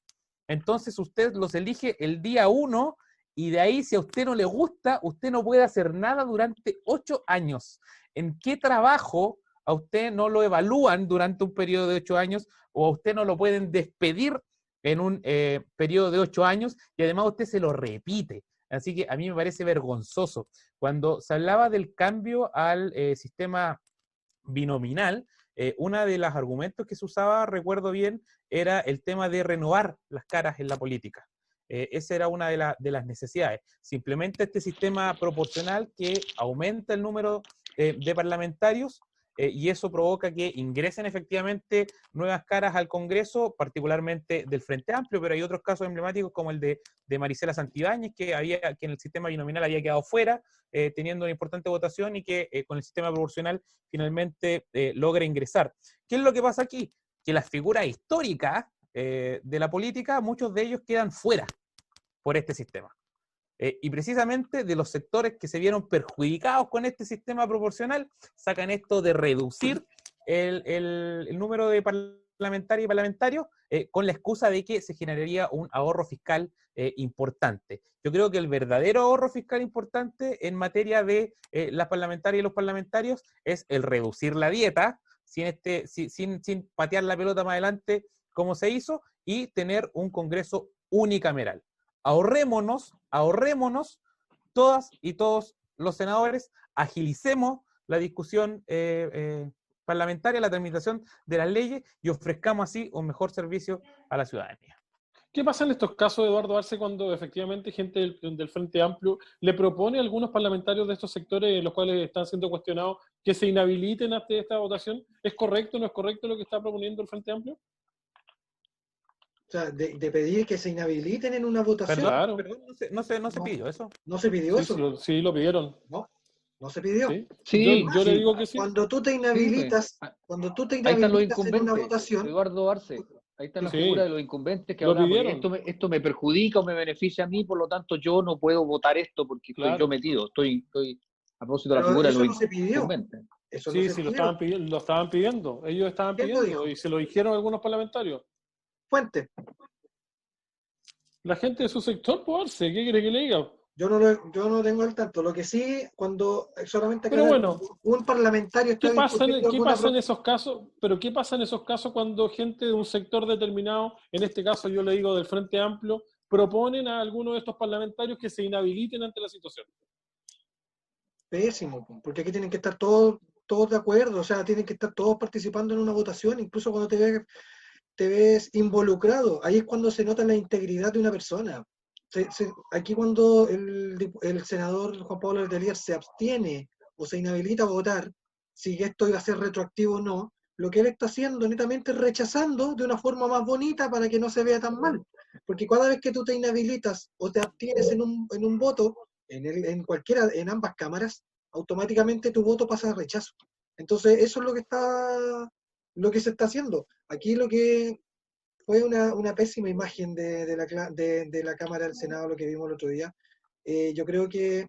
Entonces usted los elige el día 1 y de ahí, si a usted no le gusta, usted no puede hacer nada durante 8 años. ¿En qué trabajo a usted no lo evalúan durante un periodo de 8 años o a usted no lo pueden despedir en un periodo de 8 años y además usted se lo repite? Así que a mí me parece vergonzoso. Cuando se hablaba del cambio al sistema binominal, uno de los argumentos que se usaba, recuerdo bien, era el tema de renovar las caras en la política. Esa era una de las necesidades. Simplemente este sistema proporcional que aumenta el número de parlamentarios y eso provoca que ingresen efectivamente nuevas caras al Congreso, particularmente del Frente Amplio, pero hay otros casos emblemáticos como el de Marisela Santibáñez, que en el sistema binominal había quedado fuera, teniendo una importante votación y que con el sistema proporcional finalmente logra ingresar. ¿Qué es lo que pasa aquí? Que las figuras históricas de la política, muchos de ellos quedan fuera por este sistema. Y precisamente de los sectores que se vieron perjudicados con este sistema proporcional, sacan esto de reducir el número de parlamentarios y parlamentarios con la excusa de que se generaría un ahorro fiscal importante. Yo creo que el verdadero ahorro fiscal importante en materia de las parlamentarias y los parlamentarios es el reducir la dieta, sin patear la pelota más adelante como se hizo, y tener un Congreso unicameral. Ahorrémonos todas y todos los senadores, agilicemos la discusión parlamentaria, la tramitación de las leyes, y ofrezcamos así un mejor servicio a la ciudadanía.
¿Qué pasa en estos casos, Eduardo Arce, cuando efectivamente gente del Frente Amplio le propone a algunos parlamentarios de estos sectores, los cuales están siendo cuestionados, que se inhabiliten ante esta votación? ¿Es correcto o no es correcto lo que está proponiendo el Frente Amplio?
O sea, de pedir que se inhabiliten en una votación.
Claro.
Perdón, no se pidió eso.
¿No se pidió eso?
Sí, lo pidieron.
No se pidió.
Sí,
yo le digo que sí.
Cuando tú te inhabilitas,
ahí están los
en
incumbentes,
una votación,
Eduardo Arce, ahí está la
Sí.
figura de los incumbentes que
Lo
hablan,
pidieron.
esto me perjudica o me beneficia a mí, por lo tanto yo no puedo votar esto porque
Claro.
estoy yo metido, estoy a propósito de la
pero
figura de
eso
los
no se pidió.
incumbentes.
Eso
Sí,
no se
sí,
pidió.
lo estaban pidiendo. Ellos estaban
¿Quién lo
pidiendo
dijo?
y se lo dijeron algunos parlamentarios.
Fuente.
La gente de su sector, pues, Arce, ¿qué quiere que le diga?
Yo no tengo el tanto. Lo que sí, cuando solamente
Pero bueno,
un parlamentario está
¿Qué pasa
discutiendo
en
alguna
esos casos? Pero ¿qué pasa en esos casos cuando gente de un sector determinado, en este caso yo le digo del Frente Amplio, proponen a algunos de estos parlamentarios que se inhabiliten ante la situación?
Pésimo, porque aquí tienen que estar todos de acuerdo, o sea, tienen que estar todos participando en una votación, incluso cuando te ves involucrado, ahí es cuando se nota la integridad de una persona. Aquí cuando el senador Juan Pablo Letelier se abstiene o se inhabilita a votar, si esto iba a ser retroactivo o no, lo que él está haciendo netamente es rechazando de una forma más bonita para que no se vea tan mal. Porque cada vez que tú te inhabilitas o te abstienes en un voto, en ambas cámaras, automáticamente tu voto pasa a rechazo. Entonces, eso es lo que se está haciendo. Aquí lo que fue una pésima imagen de la Cámara del Senado, lo que vimos el otro día. Yo creo que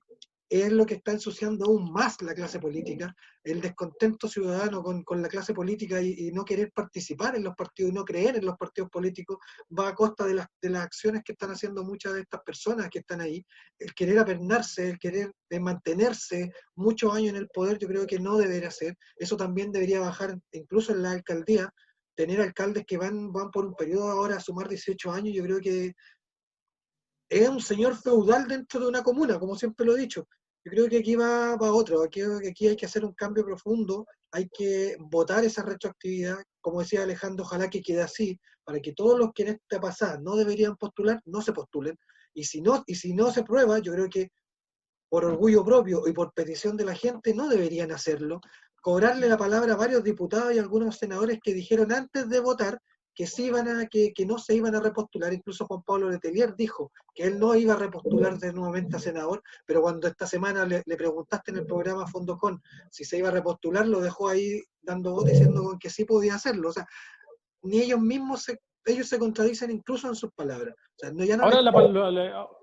es lo que está ensuciando aún más la clase política, el descontento ciudadano con la clase política y no querer participar en los partidos y no creer en los partidos políticos va a costa de las acciones que están haciendo muchas de estas personas que están ahí. El querer apernarse, el querer mantenerse muchos años en el poder, yo creo que no debería ser. Eso también debería bajar incluso en la alcaldía. Tener alcaldes que van por un periodo ahora a sumar 18 años, yo creo que es un señor feudal dentro de una comuna, como siempre lo he dicho. Yo creo que aquí va otro, aquí hay que hacer un cambio profundo, hay que votar esa retroactividad, como decía Alejandro, ojalá que quede así, para que todos los que en esta pasada no deberían postular, no se postulen, y si no se prueba, yo creo que por orgullo propio y por petición de la gente no deberían hacerlo, cobrarle la palabra a varios diputados y algunos senadores que dijeron antes de votar que no se iban a repostular. Incluso Juan Pablo Letelier dijo que él no iba a repostular de nuevamente a senador, pero cuando esta semana le preguntaste en el programa Fondocon si se iba a repostular, lo dejó ahí dando voz diciendo que sí podía hacerlo. O sea, ni ellos mismos se contradicen incluso en sus palabras. O sea,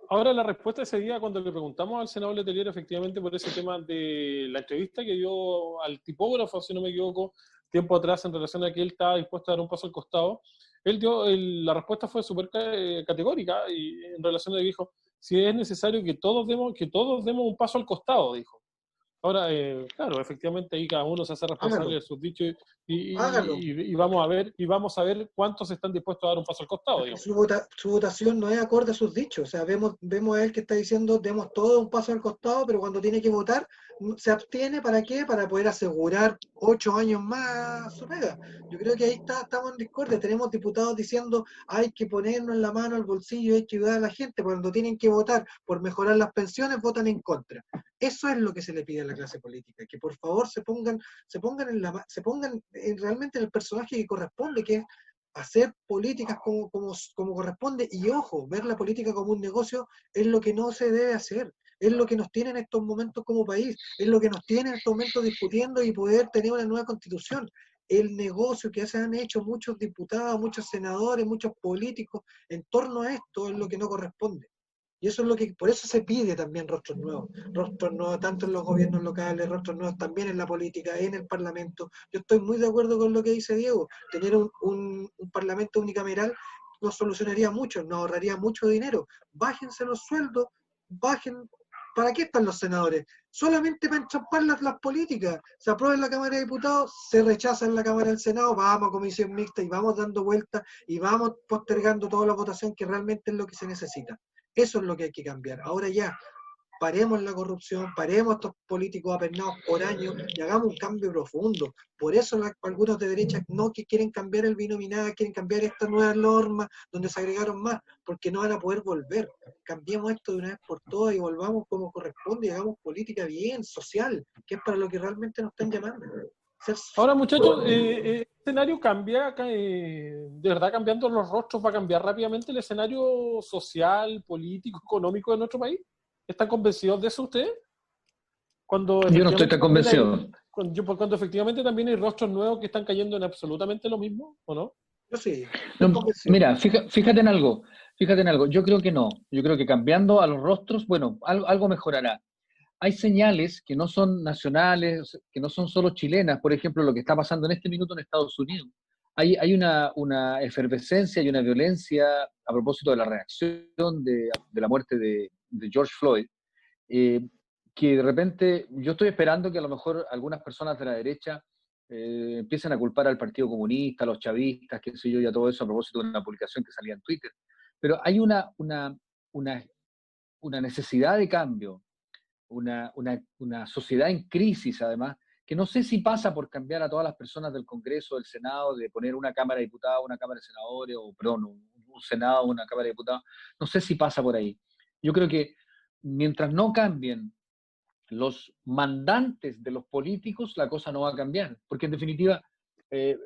Ahora la respuesta ese día, cuando le preguntamos al senador Letelier efectivamente por ese tema de la entrevista que dio al tipógrafo, si no me equivoco, tiempo atrás, en relación a que él estaba dispuesto a dar un paso al costado, la respuesta fue súper categórica, y en relación a que dijo, si es necesario que todos demos un paso al costado, dijo. Ahora, claro, efectivamente ahí cada uno se hace responsable de sus dichos y vamos a ver cuántos están dispuestos a dar un paso al costado.
Su votación no es acorde a sus dichos. O sea, vemos a él que está diciendo demos todo un paso al costado, pero cuando tiene que votar se abstiene. ¿Para qué? Para poder asegurar 8 años más su pega. Yo creo que ahí estamos en discordia. Tenemos diputados diciendo hay que ponernos la mano al bolsillo y hay que ayudar a la gente. Cuando tienen que votar por mejorar las pensiones, votan en contra. Eso es lo que se le pide a la clase política, que por favor se pongan realmente en el personaje que corresponde, que es hacer políticas como corresponde, y ojo, ver la política como un negocio es lo que no se debe hacer, es lo que nos tiene en estos momentos como país, es lo que nos tiene en estos momentos discutiendo y poder tener una nueva constitución. El negocio que se han hecho muchos diputados, muchos senadores, muchos políticos en torno a esto es lo que no corresponde. Y eso es lo que, por eso se pide también rostros nuevos tanto en los gobiernos locales, rostros nuevos también en la política, en el Parlamento. Yo estoy muy de acuerdo con lo que dice Diego, tener un Parlamento unicameral nos solucionaría mucho, nos ahorraría mucho dinero. Bájense los sueldos, ¿para qué están los senadores? Solamente para enchampar las políticas. Se aprueba en la Cámara de Diputados, se rechaza en la Cámara del Senado, vamos a comisión mixta y vamos dando vueltas y vamos postergando toda la votación, que realmente es lo que se necesita. Eso es lo que hay que cambiar. Ahora ya, paremos la corrupción, paremos a estos políticos apernados por años y hagamos un cambio profundo. Por eso algunos de derecha no que quieren cambiar el binominal, quieren cambiar esta nueva norma donde se agregaron más, porque no van a poder volver. Cambiemos esto de una vez por todas y volvamos como corresponde y hagamos política bien, social, que es para lo que realmente nos están llamando.
Ahora, muchachos, el escenario cambia, de verdad, cambiando los rostros, ¿va a cambiar rápidamente el escenario social, político, económico de nuestro país? ¿Están convencidos de eso ustedes?
Yo no estoy tan convencido.
Cuando efectivamente también hay rostros nuevos que están cayendo en absolutamente lo mismo, ¿o no?
Yo sí.
No, mira, fíjate en algo. Yo creo que no. Yo creo que cambiando a los rostros, bueno, algo mejorará. Hay señales que no son nacionales, que no son solo chilenas. Por ejemplo, lo que está pasando en este minuto en Estados Unidos. Hay una efervescencia y una violencia a propósito de la reacción de la muerte de George Floyd, que de repente yo estoy esperando que a lo mejor algunas personas de la derecha empiecen a culpar al Partido Comunista, a los chavistas, qué sé yo, y a todo eso a propósito de una publicación que salía en Twitter. Pero hay una necesidad de cambio, una sociedad en crisis, además, que no sé si pasa por cambiar a todas las personas del Congreso, del Senado, de poner una Cámara de Diputados, una Cámara de Senadores, o perdón, un Senado, una Cámara de Diputados. No sé si pasa por ahí. Yo creo que mientras no cambien los mandantes de los políticos, la cosa no va a cambiar, porque en definitiva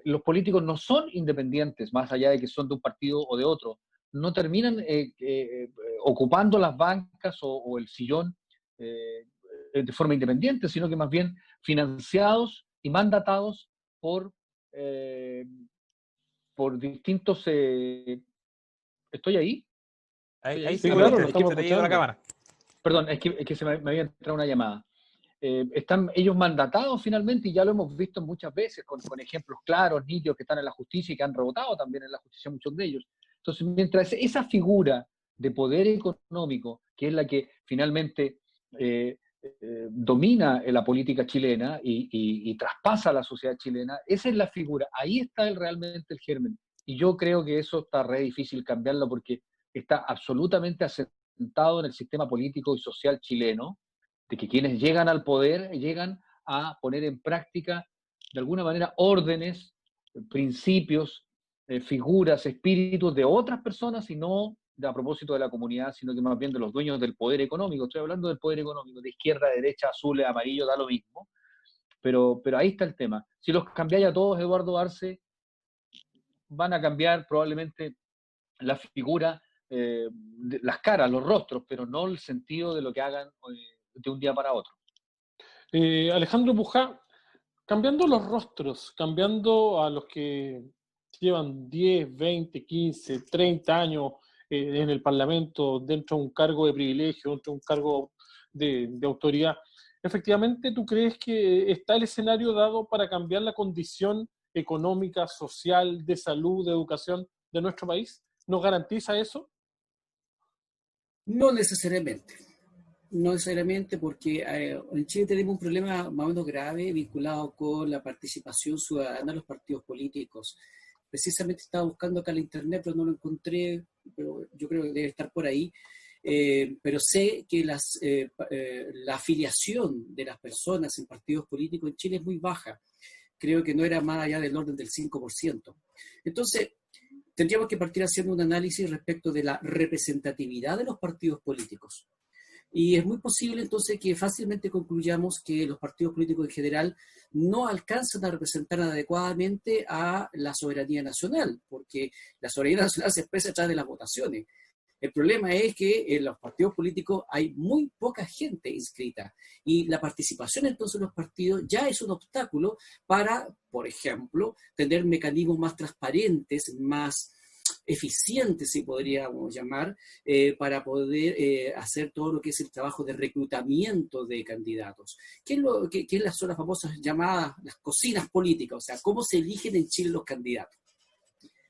los políticos no son independientes, más allá de que son de un partido o de otro, no terminan ocupando las bancas o el sillón de forma independiente, sino que más bien financiados y mandatados por distintos... ¿Estoy ahí?
Ahí
Sí,
sí,
claro,
es
lo
que
estamos
se te ha ido la
escuchando.
cámara.
Perdón, es que se me había entrado una llamada. Están ellos mandatados finalmente, y ya lo hemos visto muchas veces con ejemplos claros, nítidos, que están en la justicia y que han rebotado también en la justicia muchos de ellos. Entonces, mientras esa figura de poder económico, que es la que finalmente domina la política chilena y traspasa a la sociedad chilena, esa es la figura, ahí está realmente el germen. Y yo creo que eso está re difícil cambiarlo, porque está absolutamente asentado en el sistema político y social chileno, de que quienes llegan al poder llegan a poner en práctica de alguna manera órdenes, principios, figuras, espíritus de otras personas, y no a propósito de la comunidad, sino que más bien de los dueños del poder económico. Estoy hablando del poder económico, de izquierda, derecha, azul, amarillo, da lo mismo, pero ahí está el tema. Si los cambiáis a todos, Eduardo Arce, van a cambiar probablemente la figura, las caras, los rostros, pero no el sentido de lo que hagan de un día para otro.
Alejandro Pujá, cambiando los rostros, cambiando a los que llevan 10, 20, 15, 30 años en el Parlamento, dentro de un cargo de privilegio, dentro de un cargo de autoridad, ¿efectivamente tú crees que está el escenario dado para cambiar la condición económica, social, de salud, de educación de nuestro país? ¿Nos garantiza eso?
No necesariamente. No necesariamente, porque en Chile tenemos un problema más o menos grave vinculado con la participación ciudadana en los partidos políticos. Precisamente estaba buscando acá en la internet, pero no lo encontré, pero yo creo que debe estar por ahí. Pero sé que la afiliación de las personas en partidos políticos en Chile es muy baja. Creo que no era más allá del orden del 5%. Entonces, tendríamos que partir haciendo un análisis respecto de la representatividad de los partidos políticos. Y es muy posible entonces que fácilmente concluyamos que los partidos políticos en general no alcanzan a representar adecuadamente a la soberanía nacional, porque la soberanía nacional se expresa a través de las votaciones. El problema es que en los partidos políticos hay muy poca gente inscrita y la participación entonces en los partidos ya es un obstáculo para, por ejemplo, tener mecanismos más transparentes, más eficientes, si podríamos llamar, para poder hacer todo lo que es el trabajo de reclutamiento de candidatos. ¿Qué son las famosas llamadas las cocinas políticas? O sea, ¿cómo se eligen en Chile los candidatos?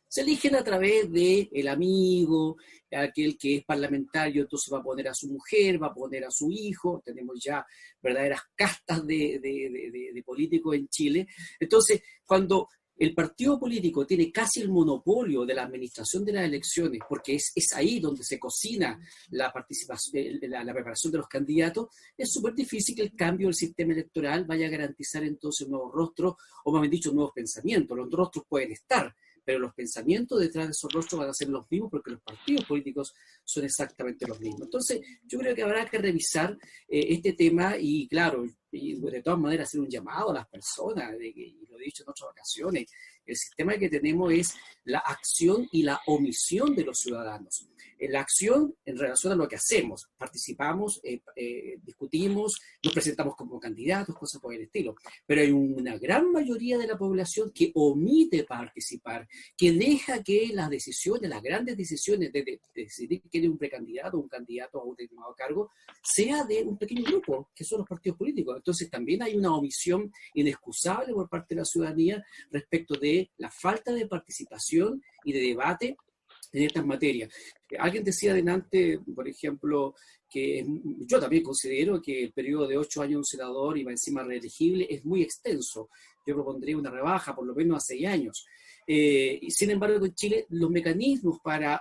Se eligen a través de el amigo, aquel que es parlamentario, entonces va a poner a su mujer, va a poner a su hijo, tenemos ya verdaderas castas de políticos en Chile. Entonces, cuando el partido político tiene casi el monopolio de la administración de las elecciones, porque es ahí donde se cocina la participación, la preparación de los candidatos, es súper difícil que el cambio del sistema electoral vaya a garantizar entonces nuevos rostros, o más bien dicho, nuevos pensamientos. Los rostros pueden estar, pero los pensamientos detrás de esos rostros van a ser los mismos porque los partidos políticos son exactamente los mismos. Entonces, yo creo que habrá que revisar este tema y, claro, y de todas maneras hacer un llamado a las personas, y lo he dicho en otras ocasiones, el sistema que tenemos es la acción y la omisión de los ciudadanos. La acción en relación a lo que hacemos, participamos, discutimos, nos presentamos como candidatos, cosas por el estilo, pero hay una gran mayoría de la población que omite participar, que deja que las decisiones, las grandes decisiones de decidir quién es un precandidato, un candidato a un determinado cargo, sea de un pequeño grupo, que son los partidos políticos. Entonces también hay una omisión inexcusable por parte de la ciudadanía respecto de la falta de participación y de debate en estas materias. Alguien decía adelante, por ejemplo, que yo también considero que el periodo de 8 años de un senador y va encima reelegible es muy extenso. Yo propondría una rebaja, por lo menos a 6 años. Y sin embargo, en Chile los mecanismos para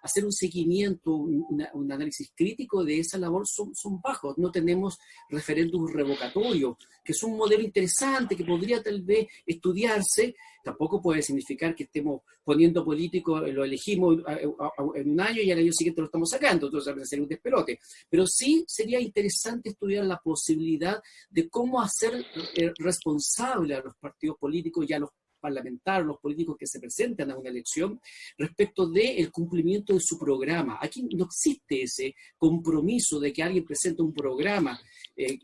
hacer un seguimiento, un análisis crítico de esa labor son bajos. No tenemos referéndum revocatorio, que es un modelo interesante que podría tal vez estudiarse. Tampoco puede significar que estemos poniendo políticos, lo elegimos en un año y al año siguiente lo estamos sacando, entonces va a ser un despelote. Pero sí sería interesante estudiar la posibilidad de cómo hacer responsable a los partidos políticos y a los parlamentarios, los políticos que se presentan a una elección respecto del cumplimiento de su programa. Aquí no existe ese compromiso de que alguien presente un programa,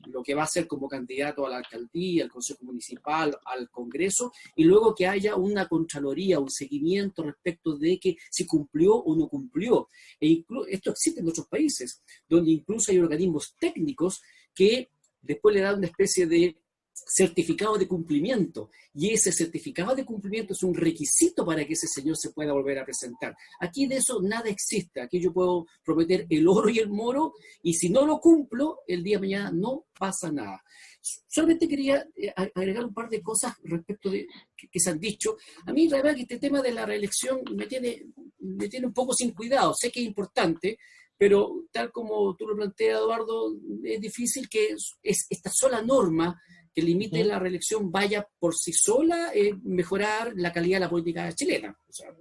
lo que va a hacer como candidato a la alcaldía, al consejo municipal, al congreso, y luego que haya una contraloría, un seguimiento respecto de que si cumplió o no cumplió. Esto existe en otros países, donde incluso hay organismos técnicos que después le dan una especie de certificado de cumplimiento, y ese certificado de cumplimiento es un requisito para que ese señor se pueda volver a presentar. Aquí de eso nada existe. Aquí yo puedo prometer el oro y el moro, y si no lo cumplo, el día de mañana no pasa nada. Solamente quería agregar un par de cosas respecto de que se han dicho. A mí la verdad que este tema de la reelección me tiene un poco sin cuidado. Sé que es importante, pero tal como tú lo planteas, Eduardo, es difícil que esta sola norma que limite la reelección vaya por sí sola mejorar la calidad de la política chilena. O sea,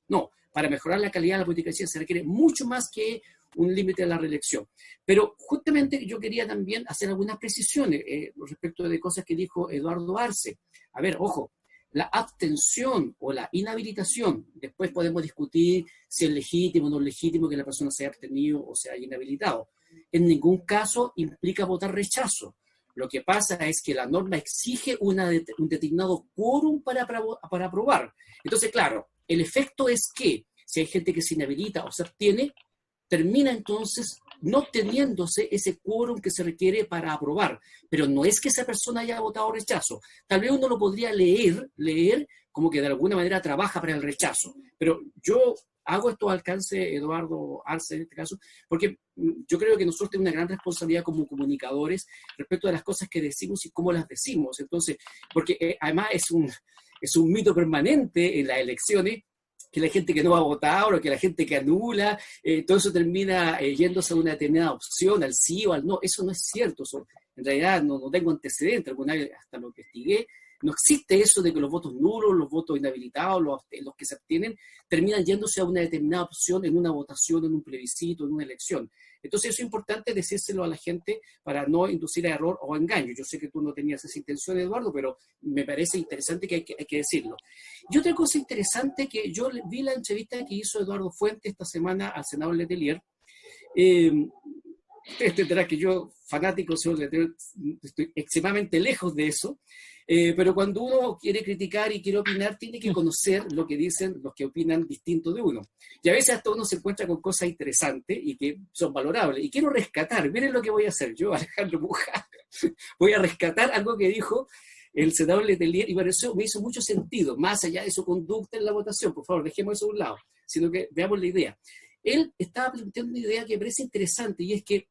no. Para mejorar la calidad de la política chilena se requiere mucho más que un límite de la reelección. Pero justamente yo quería también hacer algunas precisiones respecto de cosas que dijo Eduardo Arce. A ver, ojo, la abstención o la inhabilitación, después podemos discutir si es legítimo o no es legítimo que la persona se haya abstenido o se haya inhabilitado. En ningún caso implica votar rechazo. Lo que pasa es que la norma exige un determinado quórum para aprobar. Entonces, claro, el efecto es que si hay gente que se inhabilita o se abstiene, termina entonces no teniéndose ese quórum que se requiere para aprobar. Pero no es que esa persona haya votado rechazo. Tal vez uno lo podría leer como que de alguna manera trabaja para el rechazo. Pero yo hago estos alcances, Eduardo Arce en este caso, porque yo creo que nosotros tenemos una gran responsabilidad como comunicadores respecto de las cosas que decimos y cómo las decimos. Entonces, porque además es un mito permanente en las elecciones, que la gente que no va a votar o que la gente que anula, todo eso termina yéndose a una determinada opción, al sí o al no. Eso no es cierto. En realidad no tengo antecedentes, alguna vez hasta lo investigué, No existe eso de que los votos nulos, los votos inhabilitados, los que se abstienen, terminan yéndose a una determinada opción en una votación, en un plebiscito, en una elección. Entonces eso es importante decírselo a la gente para no inducir a error o a engaño. Yo sé que tú no tenías esa intención, Eduardo, pero me parece interesante que hay que decirlo. Y otra cosa interesante que yo vi la entrevista que hizo Eduardo Fuentes esta semana al senador Letelier. Ustedes entenderán que yo, fanático del señor Letelier, estoy extremadamente lejos de eso. Pero cuando uno quiere criticar y quiere opinar, tiene que conocer lo que dicen los que opinan distinto de uno. Y a veces hasta uno se encuentra con cosas interesantes y que son valorables. Y quiero rescatar, miren lo que voy a hacer yo, Alejandro Muja, voy a rescatar algo que dijo el senador Letelier y me hizo mucho sentido, más allá de su conducta en la votación. Por favor, dejemos eso a un lado, sino que veamos la idea. Él estaba planteando una idea que me parece interesante, y es que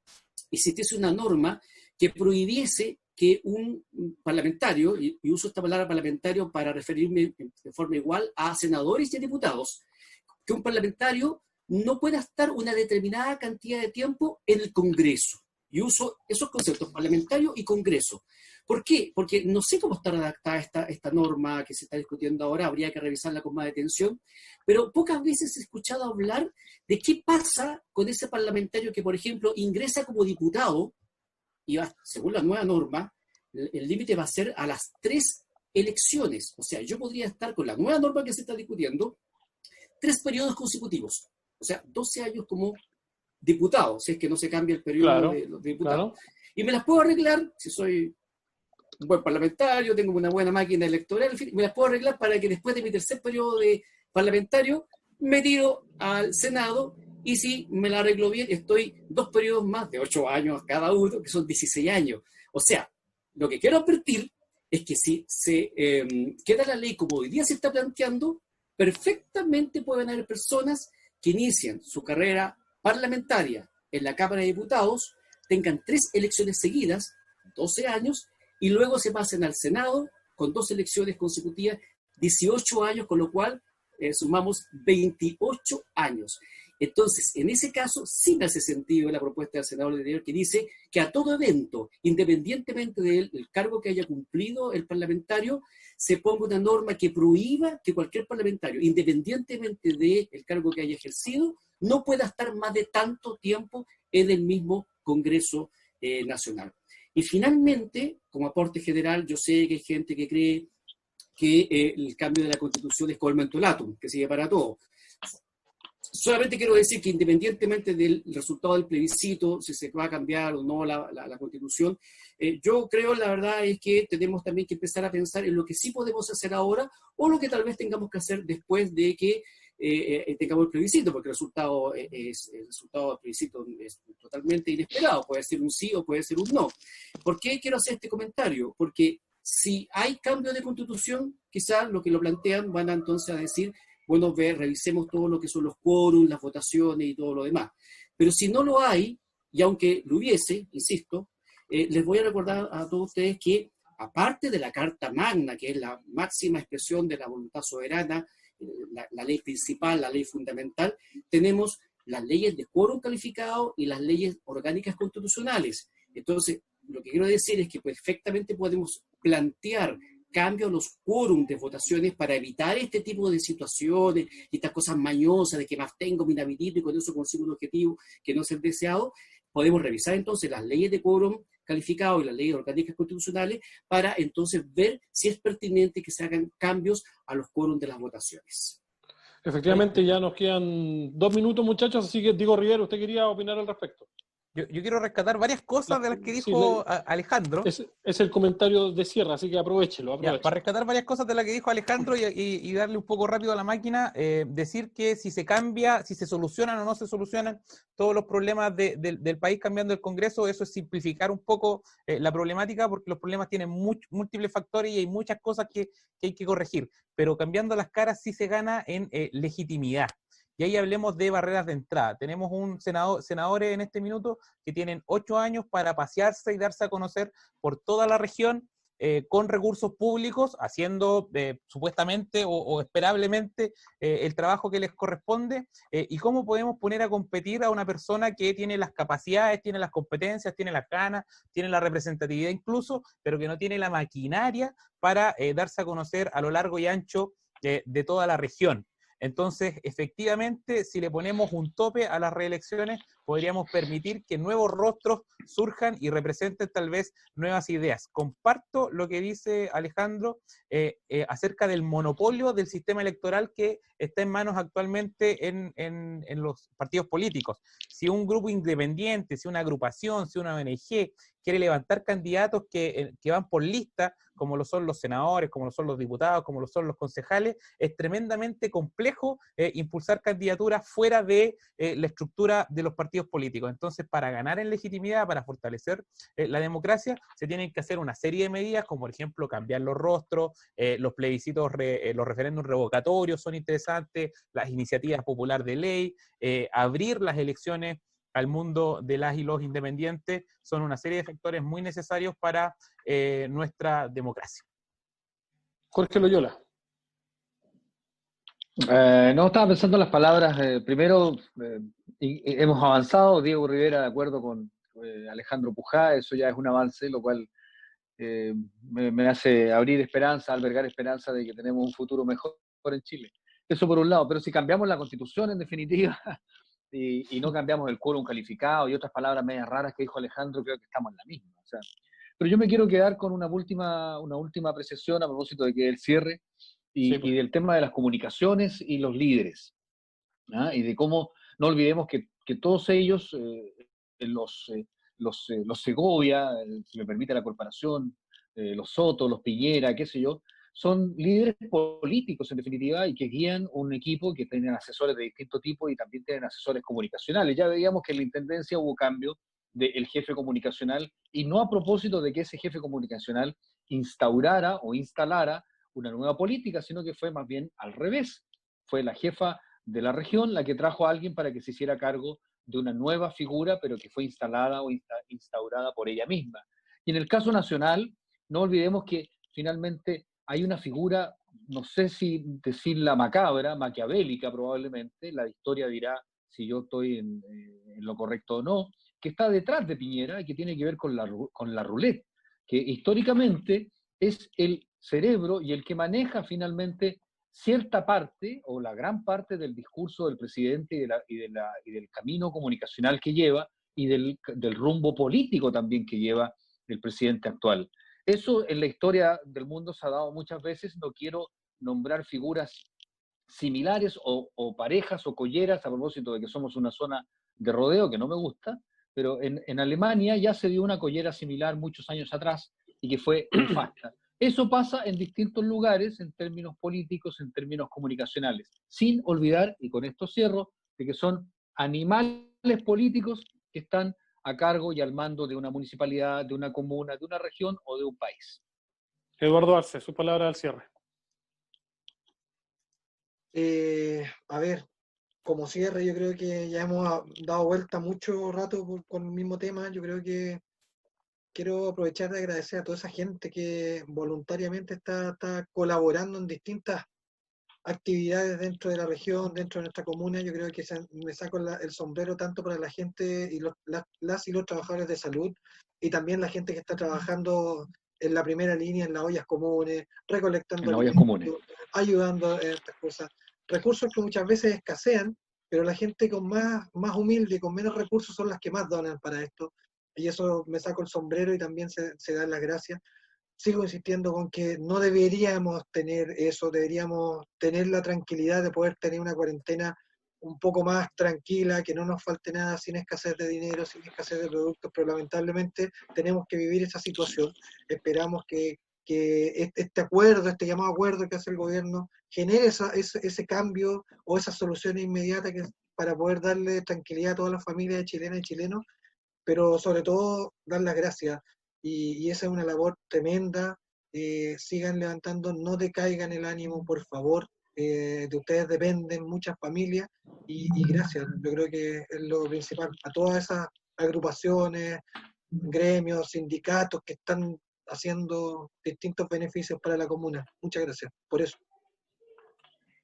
existiese una norma que prohibiese que un parlamentario, y uso esta palabra parlamentario para referirme de forma igual a senadores y a diputados, que un parlamentario no pueda estar una determinada cantidad de tiempo en el Congreso. Y uso esos conceptos, parlamentario y Congreso. ¿Por qué? Porque no sé cómo está redactada esta norma que se está discutiendo ahora, habría que revisarla con más detención, pero pocas veces he escuchado hablar de qué pasa con ese parlamentario que, por ejemplo, ingresa como diputado, y va, según la nueva norma, el límite va a ser a las 3 elecciones. O sea, yo podría estar con la nueva norma que se está discutiendo 3 periodos consecutivos. O sea, 12 años como diputado, si es que no se cambia el periodo de los diputados. Claro. Y me las puedo arreglar, si soy un buen parlamentario, tengo una buena máquina electoral, en fin, me las puedo arreglar para que después de mi tercer periodo de parlamentario me tiro al Senado. Y si me la arreglo bien, estoy 2 periodos más de 8 años cada uno, que son 16 años. O sea, lo que quiero advertir es que si se queda la ley como hoy día se está planteando, perfectamente pueden haber personas que inician su carrera parlamentaria en la Cámara de Diputados, tengan 3 elecciones seguidas, 12 años, y luego se pasen al Senado con 2 elecciones consecutivas, 18 años, con lo cual sumamos 28 años. Entonces, en ese caso, sí me hace sentido la propuesta del senador Letelier, que dice que a todo evento, independientemente del cargo que haya cumplido el parlamentario, se ponga una norma que prohíba que cualquier parlamentario, independientemente del cargo que haya ejercido, no pueda estar más de tanto tiempo en el mismo Congreso Nacional. Y finalmente, como aporte general, yo sé que hay gente que cree que el cambio de la Constitución es colmentolatum, que sigue para todo. Solamente quiero decir que independientemente del resultado del plebiscito, si se va a cambiar o no la Constitución, yo creo, la verdad, es que tenemos también que empezar a pensar en lo que sí podemos hacer ahora o lo que tal vez tengamos que hacer después de que tengamos el plebiscito, porque el resultado del plebiscito es totalmente inesperado, puede ser un sí o puede ser un no. ¿Por qué quiero hacer este comentario? Porque si hay cambio de Constitución, quizás lo que lo plantean van a entonces a decir, bueno, revisemos todo lo que son los quórums, las votaciones y todo lo demás. Pero si no lo hay, y aunque lo hubiese, insisto, les voy a recordar a todos ustedes que, aparte de la Carta Magna, que es la máxima expresión de la voluntad soberana, la ley principal, la ley fundamental, tenemos las leyes de quórum calificado y las leyes orgánicas constitucionales. Entonces, lo que quiero decir es que perfectamente podemos plantear cambio a los quórum de votaciones para evitar este tipo de situaciones y estas cosas mañosas de que me abstengo, me inhabilito y con eso consigo un objetivo que no es el deseado. Podemos revisar entonces las leyes de quórum calificado y las leyes orgánicas constitucionales para entonces ver si es pertinente que se hagan cambios a los quórum de las votaciones.
Efectivamente, ya nos quedan 2 minutos, muchachos, así que Diego Rivera, ¿usted quería opinar al respecto?
Yo quiero rescatar varias cosas de las que dijo Alejandro.
Es el comentario de cierre, así que aprovechelo.
Ya, para rescatar varias cosas de las que dijo Alejandro y darle un poco rápido a la máquina, decir que si se cambia, si se solucionan o no se solucionan todos los problemas del país cambiando el Congreso, eso es simplificar un poco la problemática, porque los problemas tienen múltiples factores y hay muchas cosas que hay que corregir. Pero cambiando las caras sí se gana en legitimidad. Y ahí hablemos de barreras de entrada. Tenemos senadores en este minuto que tienen 8 años para pasearse y darse a conocer por toda la región con recursos públicos, haciendo supuestamente o esperablemente el trabajo que les corresponde, y cómo podemos poner a competir a una persona que tiene las capacidades, tiene las competencias, tiene las ganas, tiene la representatividad incluso, pero que no tiene la maquinaria para darse a conocer a lo largo y ancho de toda la región. Entonces, efectivamente, si le ponemos un tope a las reelecciones, podríamos permitir que nuevos rostros surjan y representen tal vez nuevas ideas. Comparto lo que dice Alejandro acerca del monopolio del sistema electoral que está en manos actualmente en los partidos políticos. Si un grupo independiente, si una agrupación, si una ONG quiere levantar candidatos que van por lista, como lo son los senadores, como lo son los diputados, como lo son los concejales, es tremendamente complejo impulsar candidaturas fuera de la estructura de los partidos políticos. Entonces, para ganar en legitimidad, para fortalecer la democracia, se tienen que hacer una serie de medidas, como por ejemplo cambiar los rostros, los plebiscitos, los referéndums revocatorios son interesantes, las iniciativas populares de ley, abrir las elecciones al mundo de las y los independientes, son una serie de factores muy necesarios para nuestra democracia.
Jorge Loyola.
No, estaba pensando en las palabras. Primero, hemos avanzado, Diego Rivera de acuerdo con Alejandro Pujá, eso ya es un avance, lo cual me hace abrir esperanza, albergar esperanza de que tenemos un futuro mejor en Chile. Eso por un lado, pero si cambiamos la Constitución, en definitiva, y no cambiamos el quórum calificado y otras palabras medias raras que dijo Alejandro, creo que estamos en la misma. O sea, pero yo me quiero quedar con una última apreciación a propósito de que el cierre y del tema de las comunicaciones y los líderes, ¿ah? Y de cómo, no olvidemos que todos ellos, los Segovia, si me permite la corporación, los Soto, los Piñera, qué sé yo, son líderes políticos en definitiva y que guían un equipo que tienen asesores de distinto tipo y también tienen asesores comunicacionales. Ya veíamos que en la Intendencia hubo cambio del jefe comunicacional y no a propósito de que ese jefe comunicacional instaurara o instalara una nueva política, sino que fue más bien al revés. Fue la jefa de la región la que trajo a alguien para que se hiciera cargo de una nueva figura, pero que fue instalada o instaurada por ella misma. Y en el caso nacional, no olvidemos que finalmente hay una figura, no sé si decirla macabra, maquiavélica probablemente, la historia dirá si yo estoy en lo correcto o no, que está detrás de Piñera y que tiene que ver con la roulette, que históricamente es el cerebro y el que maneja finalmente cierta parte o la gran parte del discurso del presidente y del camino comunicacional que lleva y del rumbo político también que lleva el presidente actual. Eso en la historia del mundo se ha dado muchas veces, no quiero nombrar figuras similares o parejas o colleras a propósito de que somos una zona de rodeo que no me gusta, pero en Alemania ya se dio una collera similar muchos años atrás y que fue nefasta. Eso pasa en distintos lugares en términos políticos, en términos comunicacionales, sin olvidar, y con esto cierro, de que son animales políticos que están a cargo y al mando de una municipalidad, de una comuna, de una región o de un país.
Eduardo Arce, su palabra al cierre.
A ver, como cierre, yo creo que ya hemos dado vuelta mucho rato con el mismo tema. Yo creo que quiero aprovechar de agradecer a toda esa gente que voluntariamente está colaborando en distintas actividades dentro de la región, dentro de nuestra comuna. Yo creo que me saco el sombrero tanto para la gente y las y los trabajadores de salud, y también la gente que está trabajando en la primera línea, en las ollas comunes, recolectando alimentos, ayudando en estas cosas. Recursos que muchas veces escasean, pero la gente con más humilde y con menos recursos son las que más donan para esto. Y eso me saco el sombrero y también se dan las gracias. Sigo insistiendo con que no deberíamos tener eso, deberíamos tener la tranquilidad de poder tener una cuarentena un poco más tranquila, que no nos falte nada, sin escasez de dinero, sin escasez de productos, pero lamentablemente tenemos que vivir esa situación. Esperamos que este acuerdo, este llamado acuerdo que hace el gobierno, genere ese cambio o esa solución inmediata para poder darle tranquilidad a todas las familias chilenas y chilenos, pero sobre todo dar las gracias. Y esa es una labor tremenda. Sigan levantando, no decaigan el ánimo, por favor. De ustedes dependen muchas familias y gracias. Yo creo que es lo principal. A todas esas agrupaciones, gremios, sindicatos que están haciendo distintos beneficios para la comuna. Muchas gracias por eso.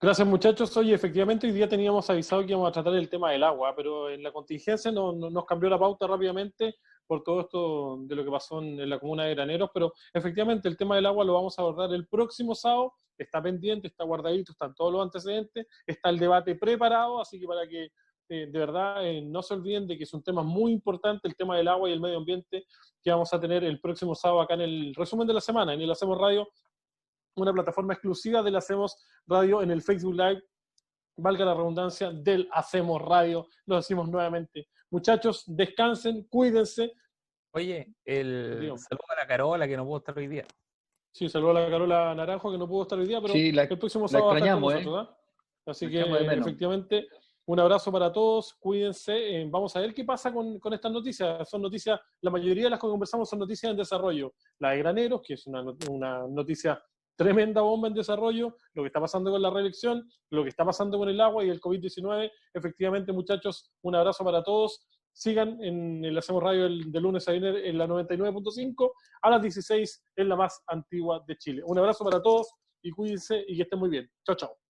Gracias, muchachos. Oye, efectivamente hoy día teníamos avisado que íbamos a tratar el tema del agua, pero en la contingencia nos cambió la pauta rápidamente por todo esto de lo que pasó en la comuna de Graneros, pero efectivamente el tema del agua lo vamos a abordar el próximo sábado. Está pendiente, está guardadito, están todos los antecedentes, está el debate preparado, así que para que de verdad no se olviden de que es un tema muy importante, el tema del agua y el medio ambiente, que vamos a tener el próximo sábado acá en el resumen de la semana, en el Hacemos Radio, una plataforma exclusiva del Hacemos Radio en el Facebook Live, valga la redundancia, del Hacemos Radio. Lo decimos nuevamente. Muchachos, descansen, cuídense.
Oye, saludo a la Carola que no pudo estar hoy día.
Sí, saludo a la Carola Naranjo que no pudo estar hoy día, pero
Sí,
el próximo sábado va a estar con nosotros, Así que efectivamente, un abrazo para todos, cuídense. Vamos a ver qué pasa con estas noticias. Son noticias, la mayoría de las que conversamos son noticias en desarrollo. La de Graneros, que es una noticia tremenda bomba en desarrollo, lo que está pasando con la reelección, lo que está pasando con el agua y el COVID-19. Efectivamente, muchachos, un abrazo para todos. Sigan en el Hacemos Radio de lunes a viernes en la 99.5, a las 16 en la más antigua de Chile. Un abrazo para todos y cuídense y que estén muy bien. Chao, chao.